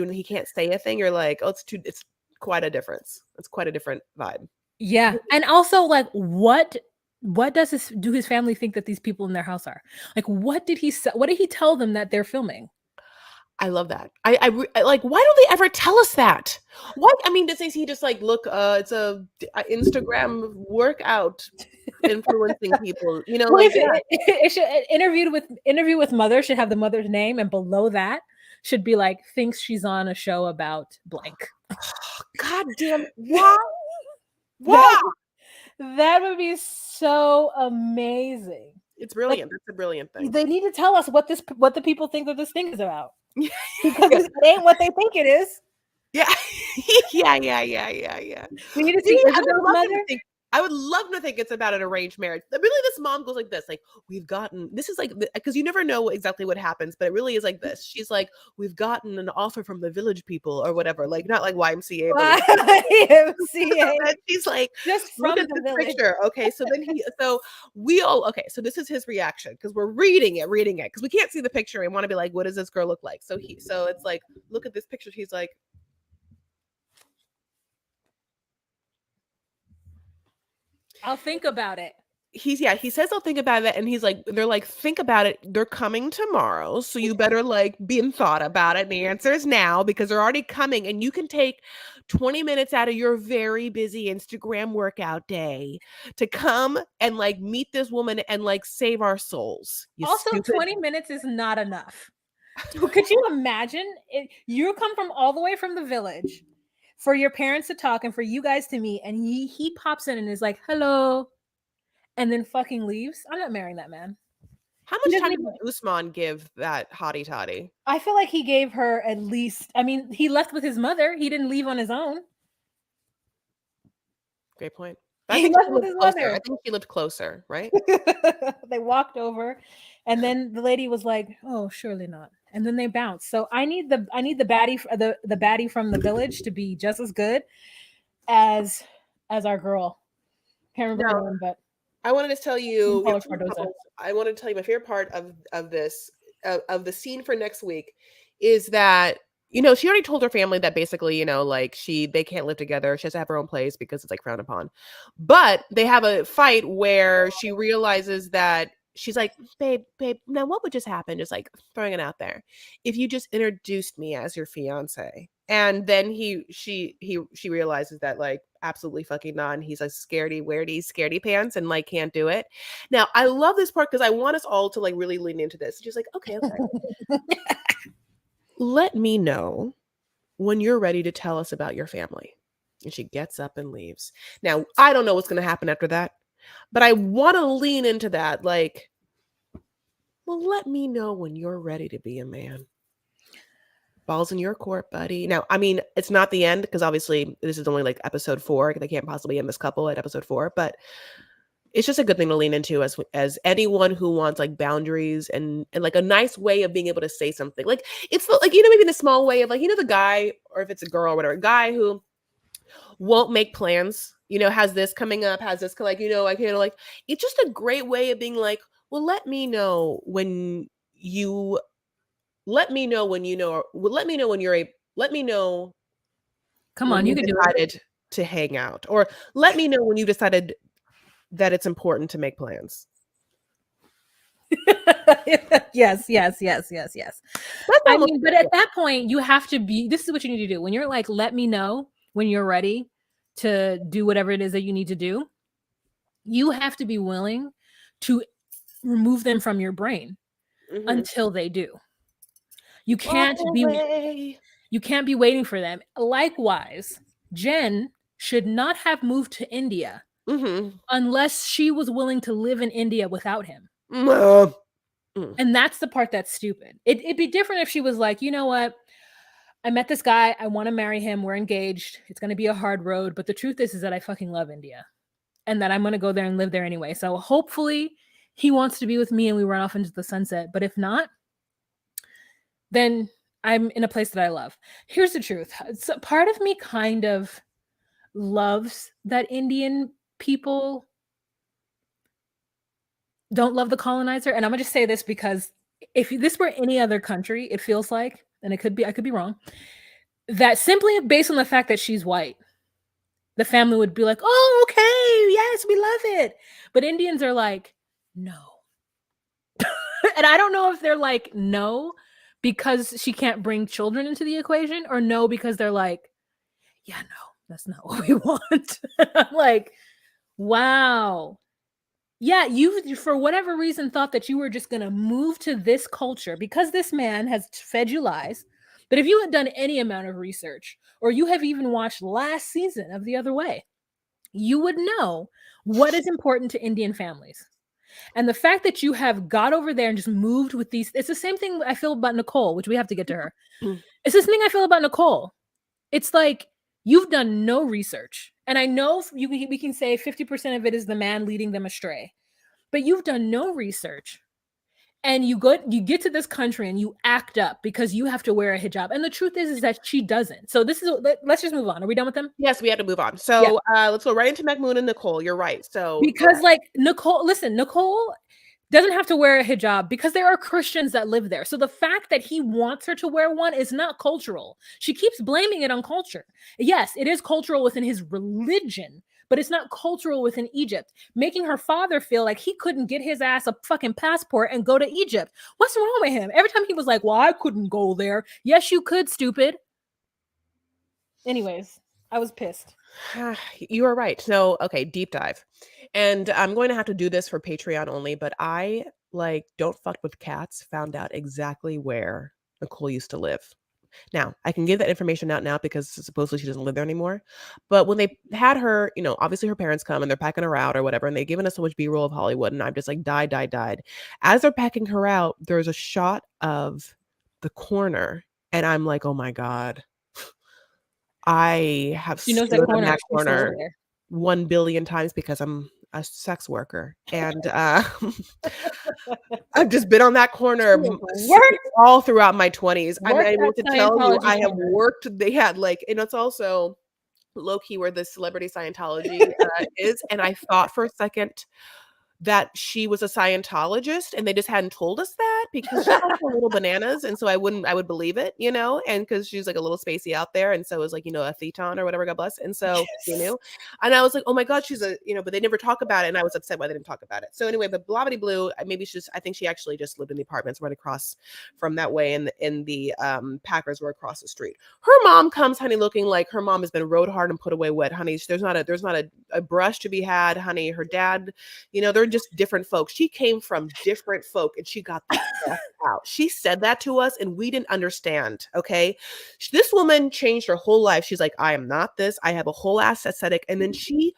say a thing. You're like, oh, it's quite a difference. It's quite a different vibe. Yeah. And also, like, what does his family think that these people in their house are? Like, what did he tell them that they're filming? I love that. I like, why don't they ever tell us that? Why? I mean, does he just like, look, it's a Instagram workout influencing people, Well, like, if yeah. it should interview with mother should have the mother's name, and below that should be like, thinks she's on a show about blank. God damn, why? That Why? that would be so amazing. It's Like, brilliant. That's a brilliant thing. they need to tell us what the people think that this thing is about, because Yeah. it ain't what they think it is. Yeah. Yeah. We need to see See, Isabel's mother. I would love to think it's about an arranged marriage. Really, this mom goes like this, like, this is like, because you never know exactly what happens, but it really is like this. She's like, we've gotten an offer from the village people or whatever, like, not like YMCA, but YMCA. and she's like, Just look from at the this village. picture. Okay, so then so this is his reaction, because we're reading it, because we can't see the picture and want to be like, what does this girl look like? So it's like, look at this picture. He's like, I'll think about it. he says, I'll think about it, and they're like, think about it, they're coming tomorrow, so you better like be in thought about it, and the answer is now, because they're already coming, and you can take 20 minutes out of your very busy Instagram workout day to come and like meet this woman and like save our souls. Also, Stupid. 20 minutes is not enough. Could you imagine you come from all the way from the village for your parents to talk and for you guys to meet, and he pops in and is like, hello, and then fucking leaves? I'm not marrying that man. How much time did Usman give that hottie toddy? I feel like he gave her at least, I mean, he left with his mother. He didn't leave on his own. Great point. I think she lived closer, right? They walked over, and then the lady was like, "Oh, surely not." And then they bounced. So I need the baddie, the baddie from the village, to be just as good as our girl. Can't remember her name, but I wanted to tell you. I wanted to tell you my favorite part of this of the scene for next week is that, she already told her family that basically, like they can't live together. She has to have her own place because it's like frowned upon. But they have a fight where she realizes that she's like, babe, now what would just happen? Just like throwing it out there. If you just introduced me as your fiance. And then she realizes that like absolutely fucking not. And he's like scaredy pants and like can't do it. Now I love this part because I want us all to like really lean into this. She's like, okay. Let me know when you're ready to tell us about your family. And she gets up and leaves. Now, I don't know what's going to happen after that, but I want to lean into that. Like, well, let me know when you're ready to be a man. Balls in your court, buddy. Now, I mean, it's not the end because obviously this is only like episode 4. They can't possibly end this couple at episode 4, but it's just a good thing to lean into as anyone who wants like boundaries and like a nice way of being able to say something. Like it's like, maybe in a small way of like, the guy, or if it's a girl or whatever, guy who won't make plans, has this coming up, has this like, like, it's just a great way of being like, well, let me know when you let me know when let me know when you're let me know. Come on, you can decided to hang out, or let me know when you decided that it's important to make plans. yes. I mean, but at that point, you have to be, this is what you need to do. When you're like, let me know when you're ready to do whatever it is that you need to do, you have to be willing to remove them from your brain until they do. You can't be waiting for them. Likewise, Jen should not have moved to India unless she was willing to live in India without him. And that's the part that's stupid. It'd be different if she was like, you know what? I met this guy. I want to marry him. We're engaged. It's going to be a hard road. But the truth is that I fucking love India and that I'm going to go there and live there anyway. So hopefully he wants to be with me and we run off into the sunset. But if not, then I'm in a place that I love. Here's the truth. So part of me kind of loves that Indian people don't love the colonizer. And I'm going to just say this because if this were any other country, it feels like, and it could be, I could be wrong, that simply based on the fact that she's white, the family would be like, oh, okay, yes, we love it. But Indians are like, no. And I don't know if they're like, no, because she can't bring children into the equation, or no, because they're like, yeah, no, that's not what we want. I'm like, wow. Yeah, you for whatever reason thought that you were just going to move to this culture because this man has fed you lies. But if you had done any amount of research, or you have even watched last season of The Other Way, you would know what is important to Indian families. And the fact that you have got over there and just moved with these, it's the same thing I feel about Nicole, which we have to get to her. It's this thing I feel about Nicole. It's like you've done no research. And I know we can say 50% of it is the man leading them astray, but you've done no research. And you get to this country and you act up because you have to wear a hijab. And the truth is that she doesn't. So let's just move on. Are we done with them? Yes, we have to move on. Yeah. So let's go right into Mahmoud and Nicole. You're right. So Because like Nicole doesn't have to wear a hijab because there are Christians that live there. So the fact that he wants her to wear one is not cultural. She keeps blaming it on culture. Yes, it is cultural within his religion, but it's not cultural within Egypt, making her father feel like he couldn't get his ass a fucking passport and go to Egypt. What's wrong with him? Every time he was like, well, I couldn't go there. Yes, you could, stupid. Anyways, I was pissed. You are right. So, okay, deep dive. And I'm going to have to do this for Patreon only, but I like don't fuck with cats found out exactly where Nicole used to live. Now, I can give that information out now because supposedly she doesn't live there anymore. But when they had her, obviously her parents come and they're packing her out or whatever, and they've given us so much B-roll of Hollywood, and I'm just like, died. As they're packing her out, there's a shot of the corner, and I'm like, oh my God. I have She knows stood that on corner. that She still lives corner there. 1 billion times because I'm a sex worker, and I've just been on that corner all throughout my 20s. I'm Work able that to tell you Scientology I have corner. worked. They had like, and it's also low key where the celebrity Scientology is. And I thought for a second that she was a Scientologist and they just hadn't told us that because she's also a little bananas. And so I would believe it, and because she's like a little spacey out there. And so it was like, a theton or whatever, God bless. And so you knew. And I was like, oh my God, she's but they never talk about it. And I was upset why they didn't talk about it. So anyway, but Blobbity Blue, maybe I think she actually just lived in the apartments right across from that way. And the Packers were across the street. Her mom comes, honey, looking like her mom has been rode hard and put away wet, honey. There's not a brush to be had, honey. Her dad, they're just different folks. She came from different folk and she got the fuck out. She said that to us and we didn't understand. Okay. This woman changed her whole life. She's like, I am not this. I have a whole ass aesthetic. And then she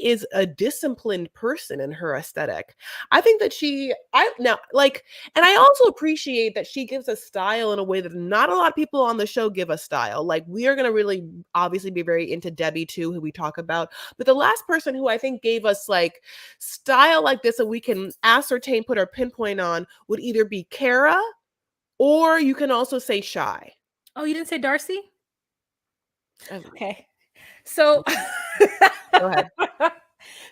is a disciplined person in her aesthetic. I think that and I also appreciate that she gives a style in a way that not a lot of people on the show give a style. Like we are going to really obviously be very into Debbie too, who we talk about. But the last person who I think gave us like style like this that we can ascertain, put our pinpoint on would either be Kara or you can also say Shy. Oh, you didn't say Darcy? Okay. So go ahead.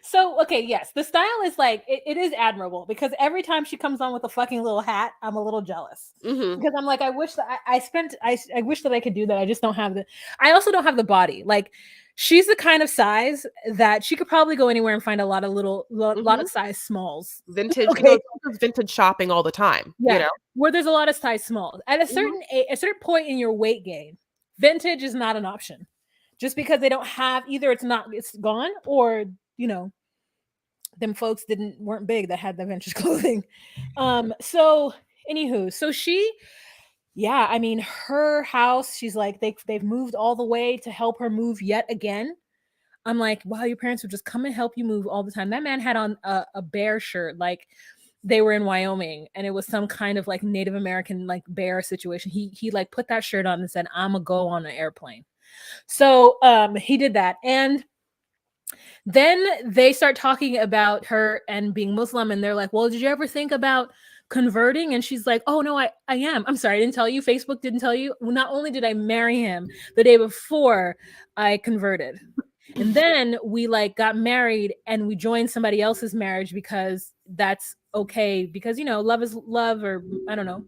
So okay, yes, the style is like it is admirable because every time she comes on with a fucking little hat, I'm a little jealous because I'm like, I wish that I wish that I could do that. I just don't have I also don't have the body. Like she's the kind of size that she could probably go anywhere and find a lot of lot of size smalls. Vintage, okay. Vintage shopping all the time. Yeah, where there's a lot of size smalls. At a certain point in your weight gain, vintage is not an option. Just because they don't have either it's gone or them folks weren't big that had the vintage clothing. So anywho, so I mean her house, she's like they've moved all the way to help her move yet again. I'm like, wow, your parents would just come and help you move all the time. That man had on a bear shirt, like they were in Wyoming and it was some kind of like Native American like bear situation. He like put that shirt on and said, I'm gonna go on an airplane. So he did that. And then they start talking about her and being Muslim. And they're like, well, did you ever think about converting? And she's like, oh, no, I am. I'm sorry. I didn't tell you. Facebook didn't tell you. Well, not only did I marry him the day before I converted. And then we like got married and we joined somebody else's marriage because that's okay because love is love, or I don't know,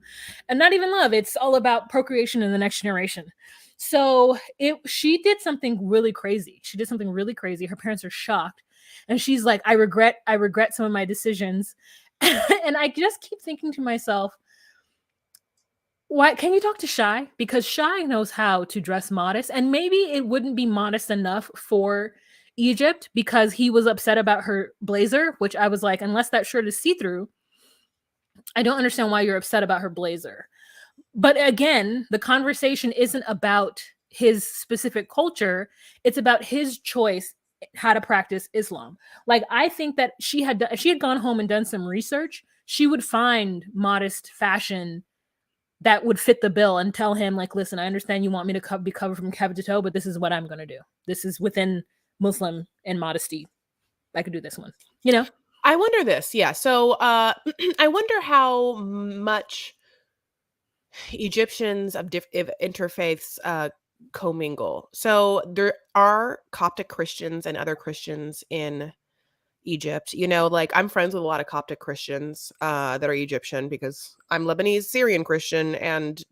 and not even love. It's all about procreation in the next generation. So she did something really crazy. She did something really crazy. Her parents are shocked, and she's like, I regret some of my decisions. And I just keep thinking to myself, why can you talk to Shy? Because Shy knows how to dress modest, and maybe it wouldn't be modest enough for Egypt because he was upset about her blazer, which I was like, unless that shirt is see through, I don't understand why you're upset about her blazer. But again, the conversation isn't about his specific culture, it's about his choice how to practice Islam. Like, I think that if she had gone home and done some research, she would find modest fashion that would fit the bill and tell him, like, listen, I understand you want me to be covered from head to toe, but this is what I'm going to do. This is within Muslim and modesty. I could do this one, I wonder this. Yeah. So I wonder how much Egyptians of interfaiths commingle. So there are Coptic Christians and other Christians in Egypt. Like, I'm friends with a lot of Coptic Christians that are Egyptian because I'm Lebanese Syrian Christian. And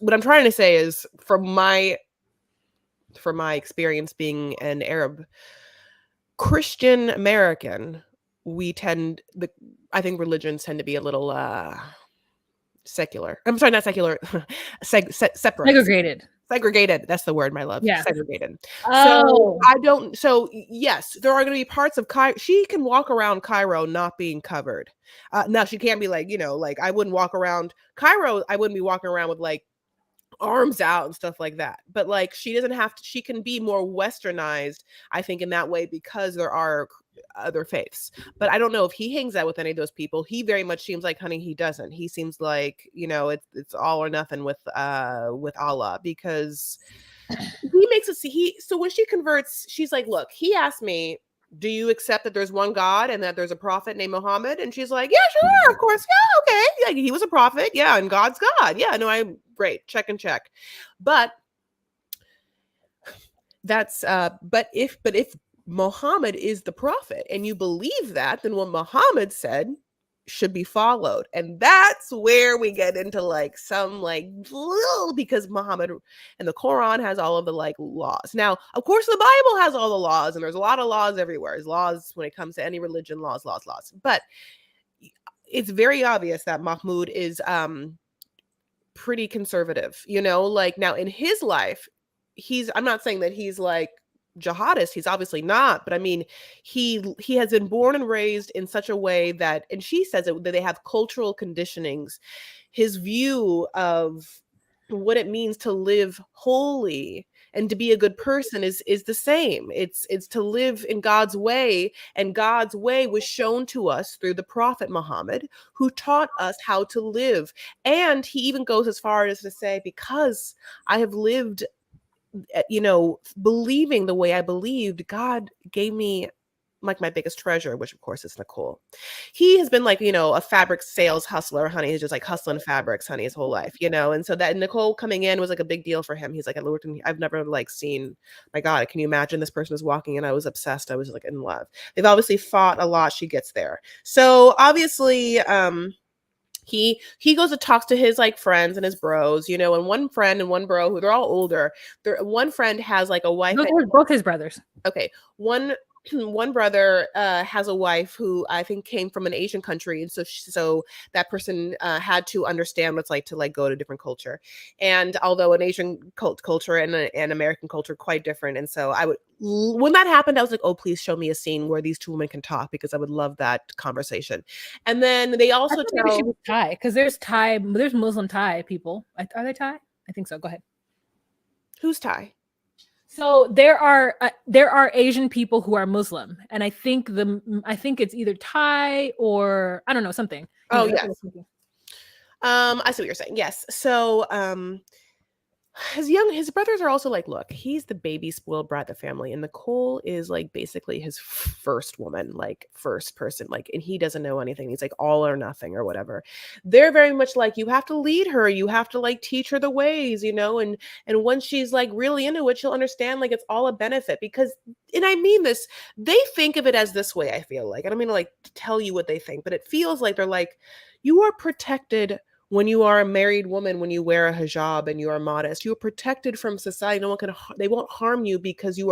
what I'm trying to say is, from my experience being an Arab Christian American, I think religions tend to be a little secular. I'm sorry, not secular. Separate. segregated. Segregated. That's the word, my love. Yeah. Segregated. So Oh, yes, there are going to be parts of Cairo. She can walk around Cairo not being covered. Now she can't be like, like, I wouldn't walk around Cairo. I wouldn't be walking around with like arms out and stuff like that. But like, she doesn't have to, she can be more westernized, I think, in that way, because there are other faiths. But I don't know if he hangs out with any of those people. He very much seems like, honey, he doesn't. He seems like, it's all or nothing with Allah, because he makes it see so when she converts, she's like, look, he asked me, do you accept that there's one God and that there's a prophet named Muhammad? And she's like, yeah, sure, of course, yeah, okay, yeah, he was a prophet, yeah, and God's God, yeah, no, I'm great, check and check. But that's but if Muhammad is the prophet and you believe that, then what Muhammad said should be followed. And that's where we get into like some like, because Muhammad and the Quran has all of the like laws. Now, of course, the Bible has all the laws, and there's a lot of laws everywhere. There's laws when it comes to any religion, laws. But it's very obvious that Mahmoud is pretty conservative, like, now in his life, I'm not saying that he's like jihadist, he's obviously not, but I mean, he has been born and raised in such a way that, and she says that they have cultural conditionings. His view of what it means to live holy and to be a good person is the same. It's to live in God's way, and God's way was shown to us through the prophet Muhammad, who taught us how to live. And he even goes as far as to say, because I have lived, believing the way I believed, God gave me like my biggest treasure, which of course is Nicole. He has been like, a fabric sales hustler, honey. He's just like hustling fabrics, honey, his whole life, and so that Nicole coming in was like a big deal for him. He's like, I've never like seen, my God, can you imagine this person was walking and I was obsessed. I was like in love. They've obviously fought a lot. She gets there. So obviously, he goes and talks to his like friends and his bros, and one friend and one bro, who they're all older. One friend has like a wife. both his brothers. Okay. One brother has a wife who I think came from an Asian country, and so that person had to understand what it's like to like go to a different culture. And although an Asian culture and an American culture are quite different, and so when that happened, I was like, oh, please show me a scene where these two women can talk, because I would love that conversation. And then they also maybe she was Thai, because there's Muslim Thai people. Are they Thai? I think so. Go ahead. Who's Thai? So there are Asian people who are Muslim, and I think it's either Thai or I don't know, something. Oh, yes. I see what you're saying. Yes. So his brothers are also like, look, he's the baby spoiled brat of the family, and Nicole is like basically his first woman, like first person, like, and he doesn't know anything. He's like all or nothing or whatever. They're very much like, you have to lead her, you have to like teach her the ways, and once she's like really into it, she'll understand like it's all a benefit because, and I mean this, they think of it as this way. I feel like, I don't mean to like tell you what they think, but it feels like they're like, you are protected when you are a married woman, when you wear a hijab and you are modest. You are protected from society. No one can, they won't harm you because you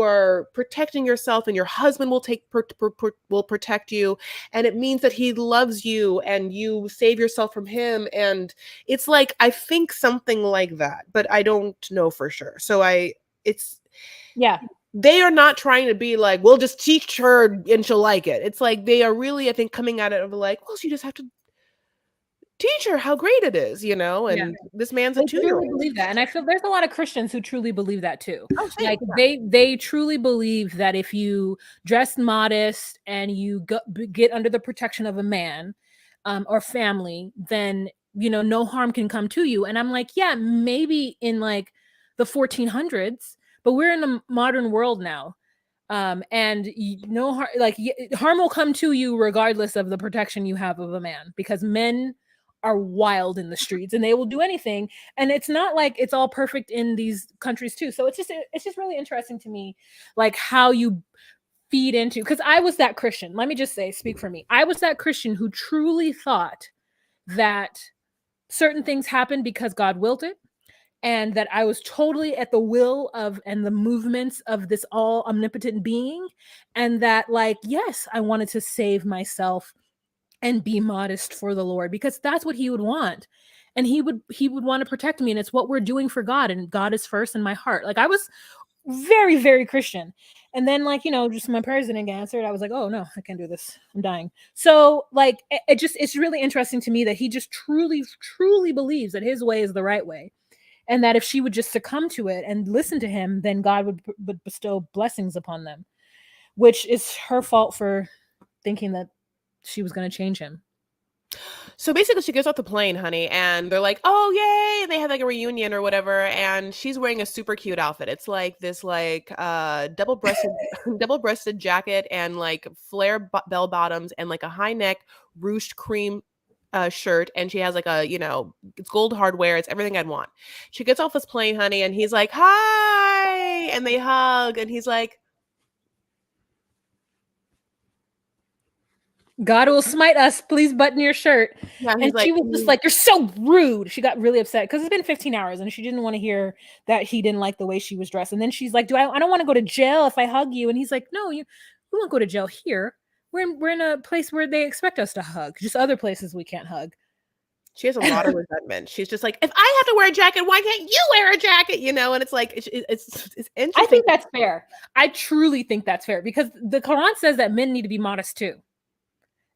are protecting yourself, and your husband will will protect you, and it means that he loves you and you save yourself from him. And it's like, I think something like that, but I don't know for sure. So it's, Yeah. they are not trying to be like, we'll just teach her and she'll like it. It's like they are really, I think, coming at it of like, well, she just have to teach her how great it is, Yeah. and this man's a They truly 2-year-old. believe that, and I feel there's a lot of Christians who truly believe that too. Oh, same, Like yeah. they truly believe that if you dress modest and you get under the protection of a man, or family, then no harm can come to you. And I'm like, yeah, maybe in like the 1400s, but we're in the modern world now, and no harm, like harm will come to you regardless of the protection you have of a man, because men are wild in the streets and they will do anything. And it's not like it's all perfect in these countries too. So it's just really interesting to me, like how you feed into, because I was that Christian. Let me just say, speak for me. I was that Christian who truly thought that certain things happened because God willed it, and that I was totally at the will of and the movements of this all omnipotent being, and that, like, yes, I wanted to save myself and be modest for the Lord, because that's what he would want. And he would want to protect me, and it's what we're doing for God, and God is first in my heart. Like, I was very, very Christian. And then, like, just my prayers didn't get answered. I was like, oh no, I can't do this. I'm dying. So, like, it's really interesting to me that he just truly, truly believes that his way is the right way. And that if she would just succumb to it and listen to him, then God would bestow blessings upon them, which is her fault for thinking that she was going to change him. So basically, she gets off the plane, honey, and they're like, "Oh, yay!" And they have like a reunion or whatever, and she's wearing a super cute outfit. It's like this, like, double breasted, double breasted jacket and like flare bell bottoms and like a high neck ruched cream shirt, and she has like it's gold hardware. It's everything I'd want. She gets off this plane, honey, and he's like, "Hi," and they hug, and he's like, God will smite us. Please button your shirt. "Yeah," And he's like, she was just like, you're so rude. She got really upset because it's been 15 hours and she didn't want to hear that he didn't like the way she was dressed. And then she's like, I don't want to go to jail if I hug you. And he's like, no, we won't go to jail here. We're in a place where they expect us to hug. Just other places we can't hug. She has a lot of resentment. She's just like, if I have to wear a jacket, why can't you wear a jacket? And it's like, it's I interesting. think that's fair. I truly think that's fair, because the Quran says that men need to be modest too.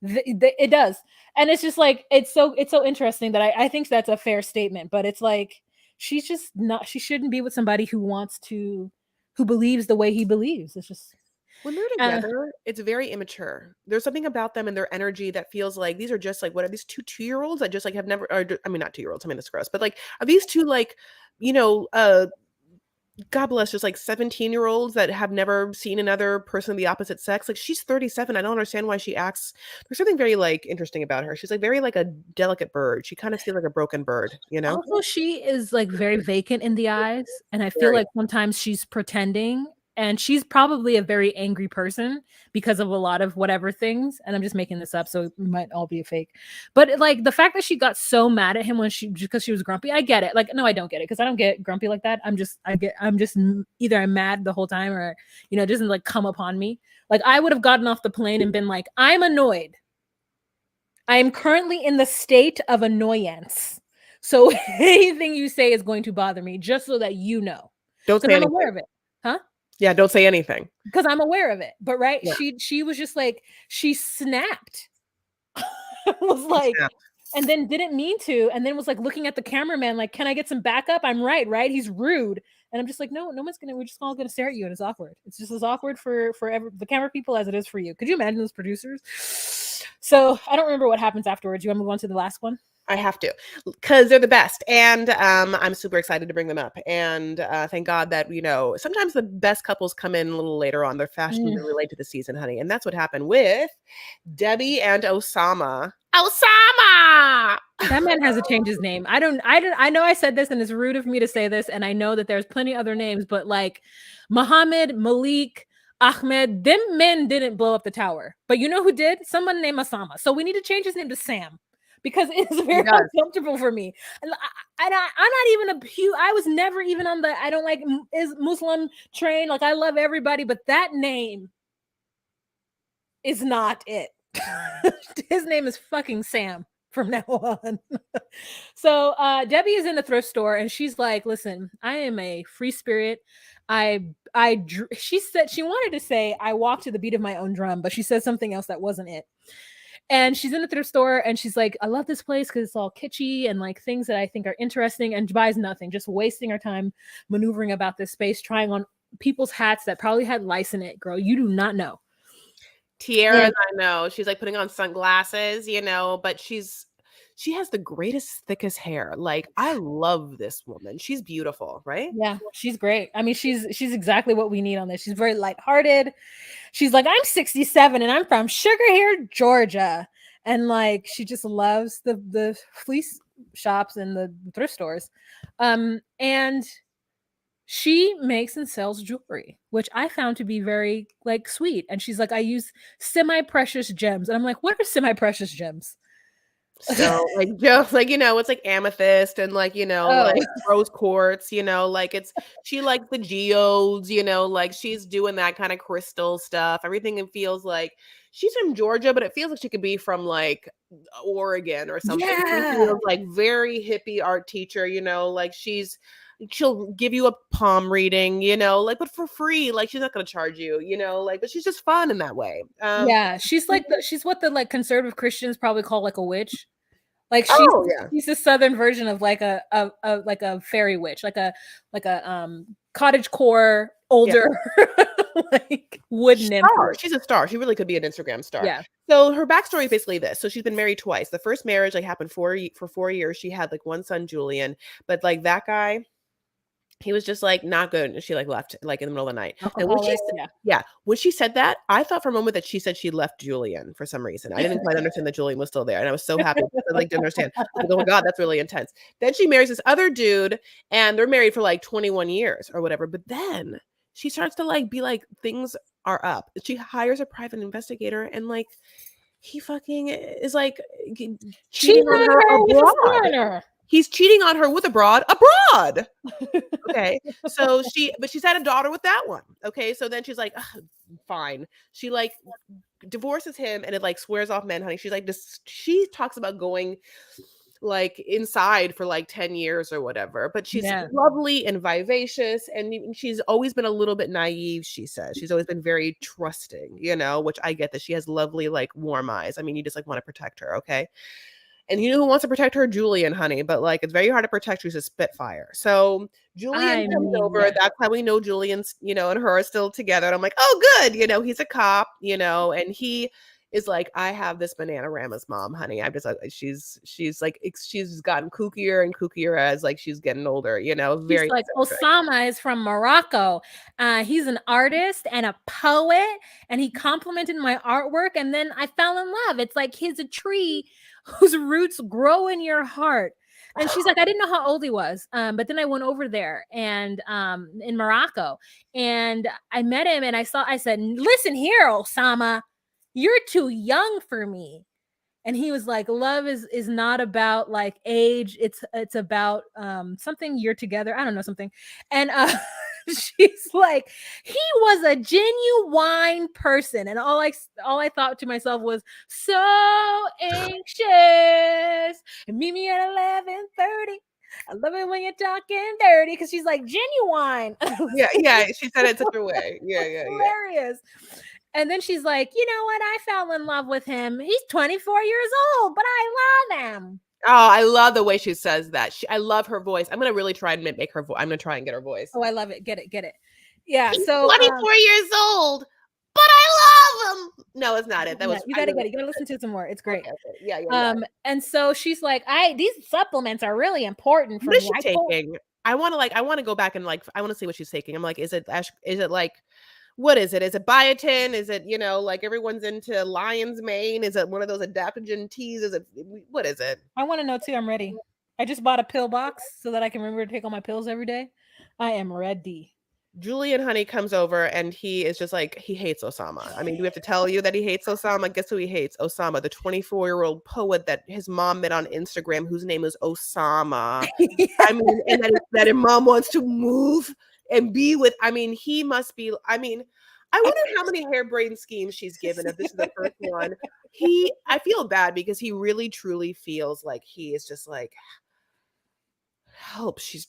It does. And it's just like, it's so interesting that I think that's a fair statement. But it's like, she's just not, she shouldn't be with somebody who believes the way he believes. It's just When they're together, it's very immature. There's something about them and their energy that feels like these are just like, what are these two-year-olds that just like have never, or I mean, not 2-year-olds, I mean, that's gross, but like, are these two like, you know, uh, God bless, just like 17-year-olds that have never seen another person of the opposite sex. Like, she's 37. I don't understand why she acts. There's something very like interesting about her. She's like very like a delicate bird. She kind of feels like a broken bird, you know? also, she is like very vacant in the eyes, and I feel Very. like sometimes she's pretending, and she's probably a very angry person because of a lot of whatever things, and I'm just making this up, so it might all be a fake. But like the fact that she got so mad at him when because she was grumpy, I get it. Like, no, I don't get it, because I don't get grumpy like that. I'm just either I'm mad the whole time, or it doesn't like come upon me. Like, I would have gotten off the plane and been like, I'm annoyed. I am currently in the state of annoyance. So anything you say is going to bother me, just so that you know. Don't Because say I'm aware anything. of it. Huh? Yeah, don't say anything. Because I'm aware of it. But right, Yeah. she was just like, she snapped. Was She like, snapped. and then didn't mean to, and then was like looking at the cameraman like, can I get some backup? I'm right? He's rude. And I'm just like, no one's gonna, we're just all gonna stare at you, and it's awkward. It's just as awkward for the camera people as it is for you. Could you imagine those producers? So I don't remember what happens afterwards. You want to move on to the last one? I have to, because they're the best, and I'm super excited to bring them up. And thank God that sometimes the best couples come in a little later on. They're fashioned Mm. really late to the season, honey, and that's what happened with Debbie and Osama. Osama. That man has to change his name. I know I said this and it's rude of me to say this, and I know that there's plenty other names, but like Muhammad, Malik, Ahmed, them men didn't blow up the tower. But you know who did? Someone named Osama. So we need to change his name to Sam because it's He very does. uncomfortable for me. I'm not even a huge, I was never even on the I don't like is Muslim train. Like I love everybody, but that name is not it. His name is fucking Sam from now on. So Debbie is in the thrift store and she's like, listen, I am a free spirit. She said she wanted to say I walk to the beat of my own drum, but she said something else that wasn't it. And she's in the thrift store and she's like, I love this place because it's all kitschy and like things that I think are interesting, and buys nothing, just wasting her time maneuvering about this space, trying on people's hats that probably had lice in it. Girl, you do not know. Tiara, I know she's like putting on sunglasses, but she has the greatest, thickest hair. Like, I love this woman. She's beautiful, right? Yeah, she's great. I mean, she's exactly what we need on this. She's very lighthearted. She's like, I'm 67 and I'm from Sugar Hill, Georgia. And like she just loves the fleece shops and the thrift stores. And she makes and sells jewelry, which I found to be very like sweet. And she's like, I use semi-precious gems. And I'm like, what are semi-precious gems? So like just like it's like amethyst and like Oh, like rose quartz, like she likes the geodes, like she's doing that kind of crystal stuff. Everything, it feels like she's from Georgia, but it feels like she could be from like Oregon or something. She yeah. feels like very hippie art teacher, like she'll give you a palm reading, like, but for free. Like she's not gonna charge you, like, but she's just fun in that way. Yeah, she's like she's what the like conservative Christians probably call like a witch. Like Oh yeah. she's a southern version of like a like a fairy witch, like a cottage core older like wood nymph. Star. She's a star. She really could be an Instagram star. Yeah. So her backstory is basically this. So she's been married twice. The first marriage like happened for 4 years. She had like one son, Julian, but like that guy, he was just like not good. And she like left like in the middle of the night. And when Alcoholic, when she said that, I thought for a moment that she said she left Julian for some reason. I didn't quite understand that Julian was still there. And I was so happy because I like didn't understand. I was like, oh my God, that's really intense. Then she marries this other dude and they're married for like 21 years or whatever. But then she starts to like be like, things are up. She hires a private investigator and like he fucking is like cheating on her with a abroad. foreigner. He's cheating on her with abroad. Okay. So she's had a daughter with that one. Okay. So then she's like, fine. She like divorces him and it like swears off men, honey. She's like this. She talks about going like inside for like 10 years or whatever, but she's lovely and vivacious. And she's always been a little bit naive. She says she's always been very trusting, which I get that she has lovely, like warm eyes. I mean, you just like want to protect her. Okay. And you know who wants to protect her? Julian, honey. But like, it's very hard to protect. She's a spitfire. So Julian comes over. Yeah. That's how we know Julian's, and her are still together. And I'm like, oh, good. He's a cop, and he is like, I have this Bananarama's mom, honey. I'm just like, she's like, she's gotten kookier and kookier as like she's getting older, very she's like, Osama is from Morocco. He's an artist and a poet, and he complimented my artwork. And then I fell in love. It's like he's a tree whose roots grow in your heart. And she's like, I didn't know how old he was. But then I went over there and in Morocco and I met him and I said, listen here, Osama, you're too young for me. And he was like, love is not about like age. It's about something you're together. I don't know, something. And she's like, he was a genuine person. And all I thought to myself was, so anxious. And meet me at 11:30. I love it when you're talking dirty, because she's like genuine. Yeah. She said it such a way. Yeah. Hilarious. And then she's like, you know what? I fell in love with him. He's 24 years old, but I love him. Oh, I love the way she says that. I love her voice. I'm going to really try and make her voice. I'm going to try and get her voice. Oh, I love it. Get it. Yeah. He's so 24 years old, but I love him. No, it's not it. That Yeah, was you I gotta really get it. You gotta listen to it some more. It's great. okay, okay. Yeah, yeah, yeah. And so she's like, these supplements are really important for What is me. she I told taking? I wanna go back and, like, I wanna see what she's taking. I'm like, is it, like what is it? Is it biotin? Is it, like, everyone's into lion's mane? Is it one of those adaptogen teas? Is it what is it? I want to know too. I'm ready. I just bought a pill box so that I can remember to take all my pills every day. I am ready. Julian Honey comes over and he is just like he hates Osama. I mean, do we have to tell you that he hates Osama? Guess who he hates? Osama, the 24-year-old poet that his mom met on Instagram, whose name is Osama. I mean, and that his mom wants to move and be with. I mean, he must be. I mean, I wonder how many harebrained schemes she's given. If this is the first one, I feel bad because he really truly feels like he is just like, help. She's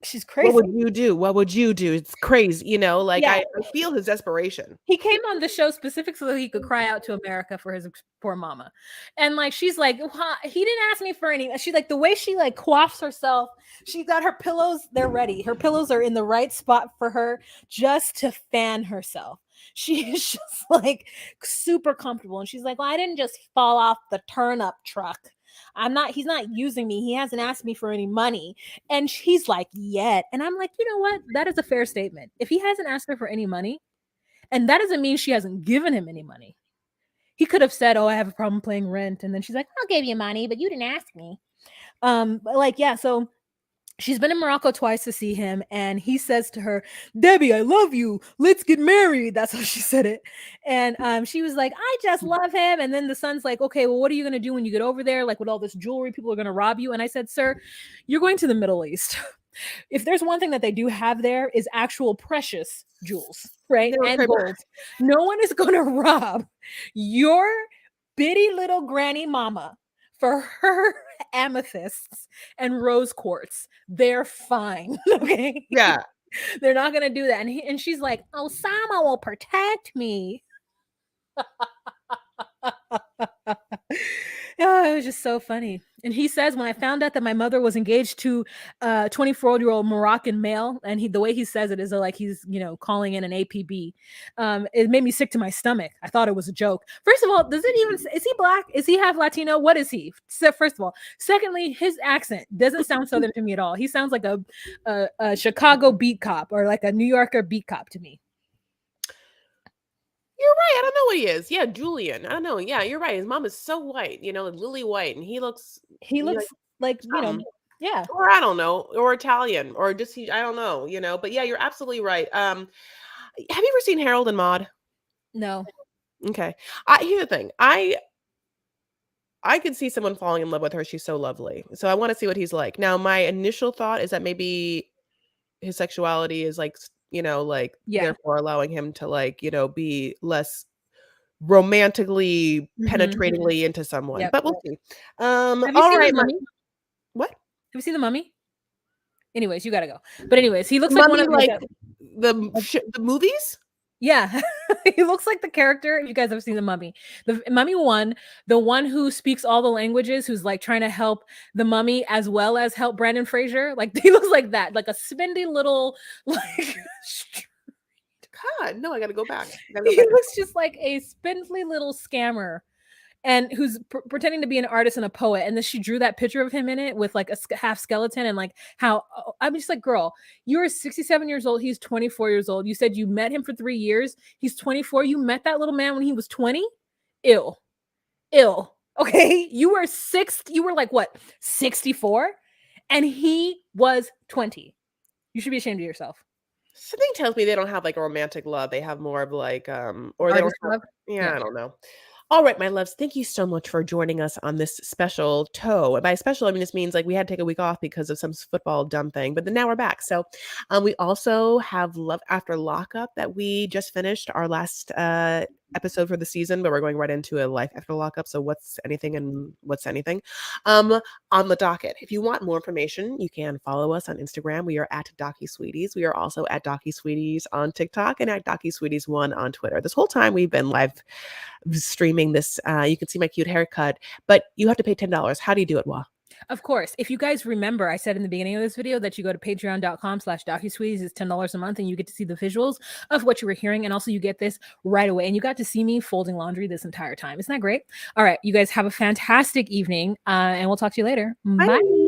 What crazy. would you do? What would you do? It's crazy, like Yeah. I feel his desperation. He came on the show specifically so that he could cry out to America for his poor mama. And like she's like, he didn't ask me for any. She's like, the way she like coiffs herself, she got her pillows, they're ready. Her pillows are in the right spot for her just to fan herself. She is just like super comfortable. And she's like, well, I didn't just fall off the turnip truck. He's not using me. He hasn't asked me for any money. And he's like, yet. And I'm like, you know what? That is a fair statement. If he hasn't asked her for any money, and that doesn't mean she hasn't given him any money. He could have said, oh, I have a problem paying rent. And then she's like, I'll give you money, but you didn't ask me. But like, yeah, so she's been in Morocco twice to see him, and he says to her, Debbie, I love you. Let's get married. That's how she said it. And she was like, I just love him. And then the son's like, okay, well, what are you going to do when you get over there? Like with all this jewelry, people are going to rob you. And I said, sir, you're going to the Middle East. If there's one thing that they do have there is actual precious jewels, right? And gold. No one is going to rob your bitty little granny mama for her amethysts and rose quartz. They're fine. Okay. Yeah. They're not going to do that. And she's like, Osama will protect me. Oh, it was just so funny. And he says, when I found out that my mother was engaged to a 24-year-old Moroccan male, and the way he says it is like he's, calling in an APB. It made me sick to my stomach. I thought it was a joke. First of all, is he black? Is he half Latino? What is he? So first of all. Secondly, his accent doesn't sound Southern to me at all. He sounds like a Chicago beat cop or like a New Yorker beat cop to me. You're right. I don't know what he is. Yeah, Julian. I don't know. Yeah, you're right. His mom is so white, lily white, and he looks like yeah. Or I don't know, or Italian, or just I don't know, But yeah, you're absolutely right. Have you ever seen Harold and Maude? No. Okay. Here's the thing. I could see someone falling in love with her. She's so lovely. So I want to see what he's like. Now, my initial thought is that maybe his sexuality is like, therefore allowing him to be less romantically penetratingly into someone. Yep. But we'll see. Have you All seen right. The Mummy? What? Have you seen The Mummy? Anyways, you gotta go. But anyways, he looks Mummy, like one of the movies. Yeah, he looks like the character. You guys have seen The Mummy. The Mummy one, the one who speaks all the languages, who's like trying to help the mummy as well as help Brandon Fraser. Like he looks like that, like a spindly little like. God, no, I gotta go back. He looks just like a spindly little scammer, and who's pretending to be an artist and a poet. And then she drew that picture of him in it with like a half skeleton and like how I'm just like, girl, you're 67 years old. He's 24 years old. You said you met him for 3 years. He's 24. You met that little man when he was 20. Ill. Okay. You were like what? 64 and he was 20. You should be ashamed of yourself. Something tells me they don't have like a romantic love. They have more of like, or they don't have, I don't know. All right, my loves, thank you so much for joining us on this special toe. And by special, I mean, this means like we had to take a week off because of some football dumb thing, but then now we're back. So we also have Love After Lockup that we just finished our last episode for the season, but we're going right into a life after lockup. So what's anything and what's anything on the docket. If you want more information, you can follow us on Instagram. We are at Docky Sweeties. We are also at Docky Sweeties on TikTok and at Docky Sweeties 1 on Twitter. This whole time we've been live streaming this. You can see my cute haircut, but you have to pay $10. How do you do it, Wa? Of course, if you guys remember, I said in the beginning of this video that you go to patreon.com/DocuSweeties. It's $10 a month and you get to see the visuals of what you were hearing. And also you get this right away. And you got to see me folding laundry this entire time. Isn't that great? All right, you guys have a fantastic evening and we'll talk to you later. Bye. Bye.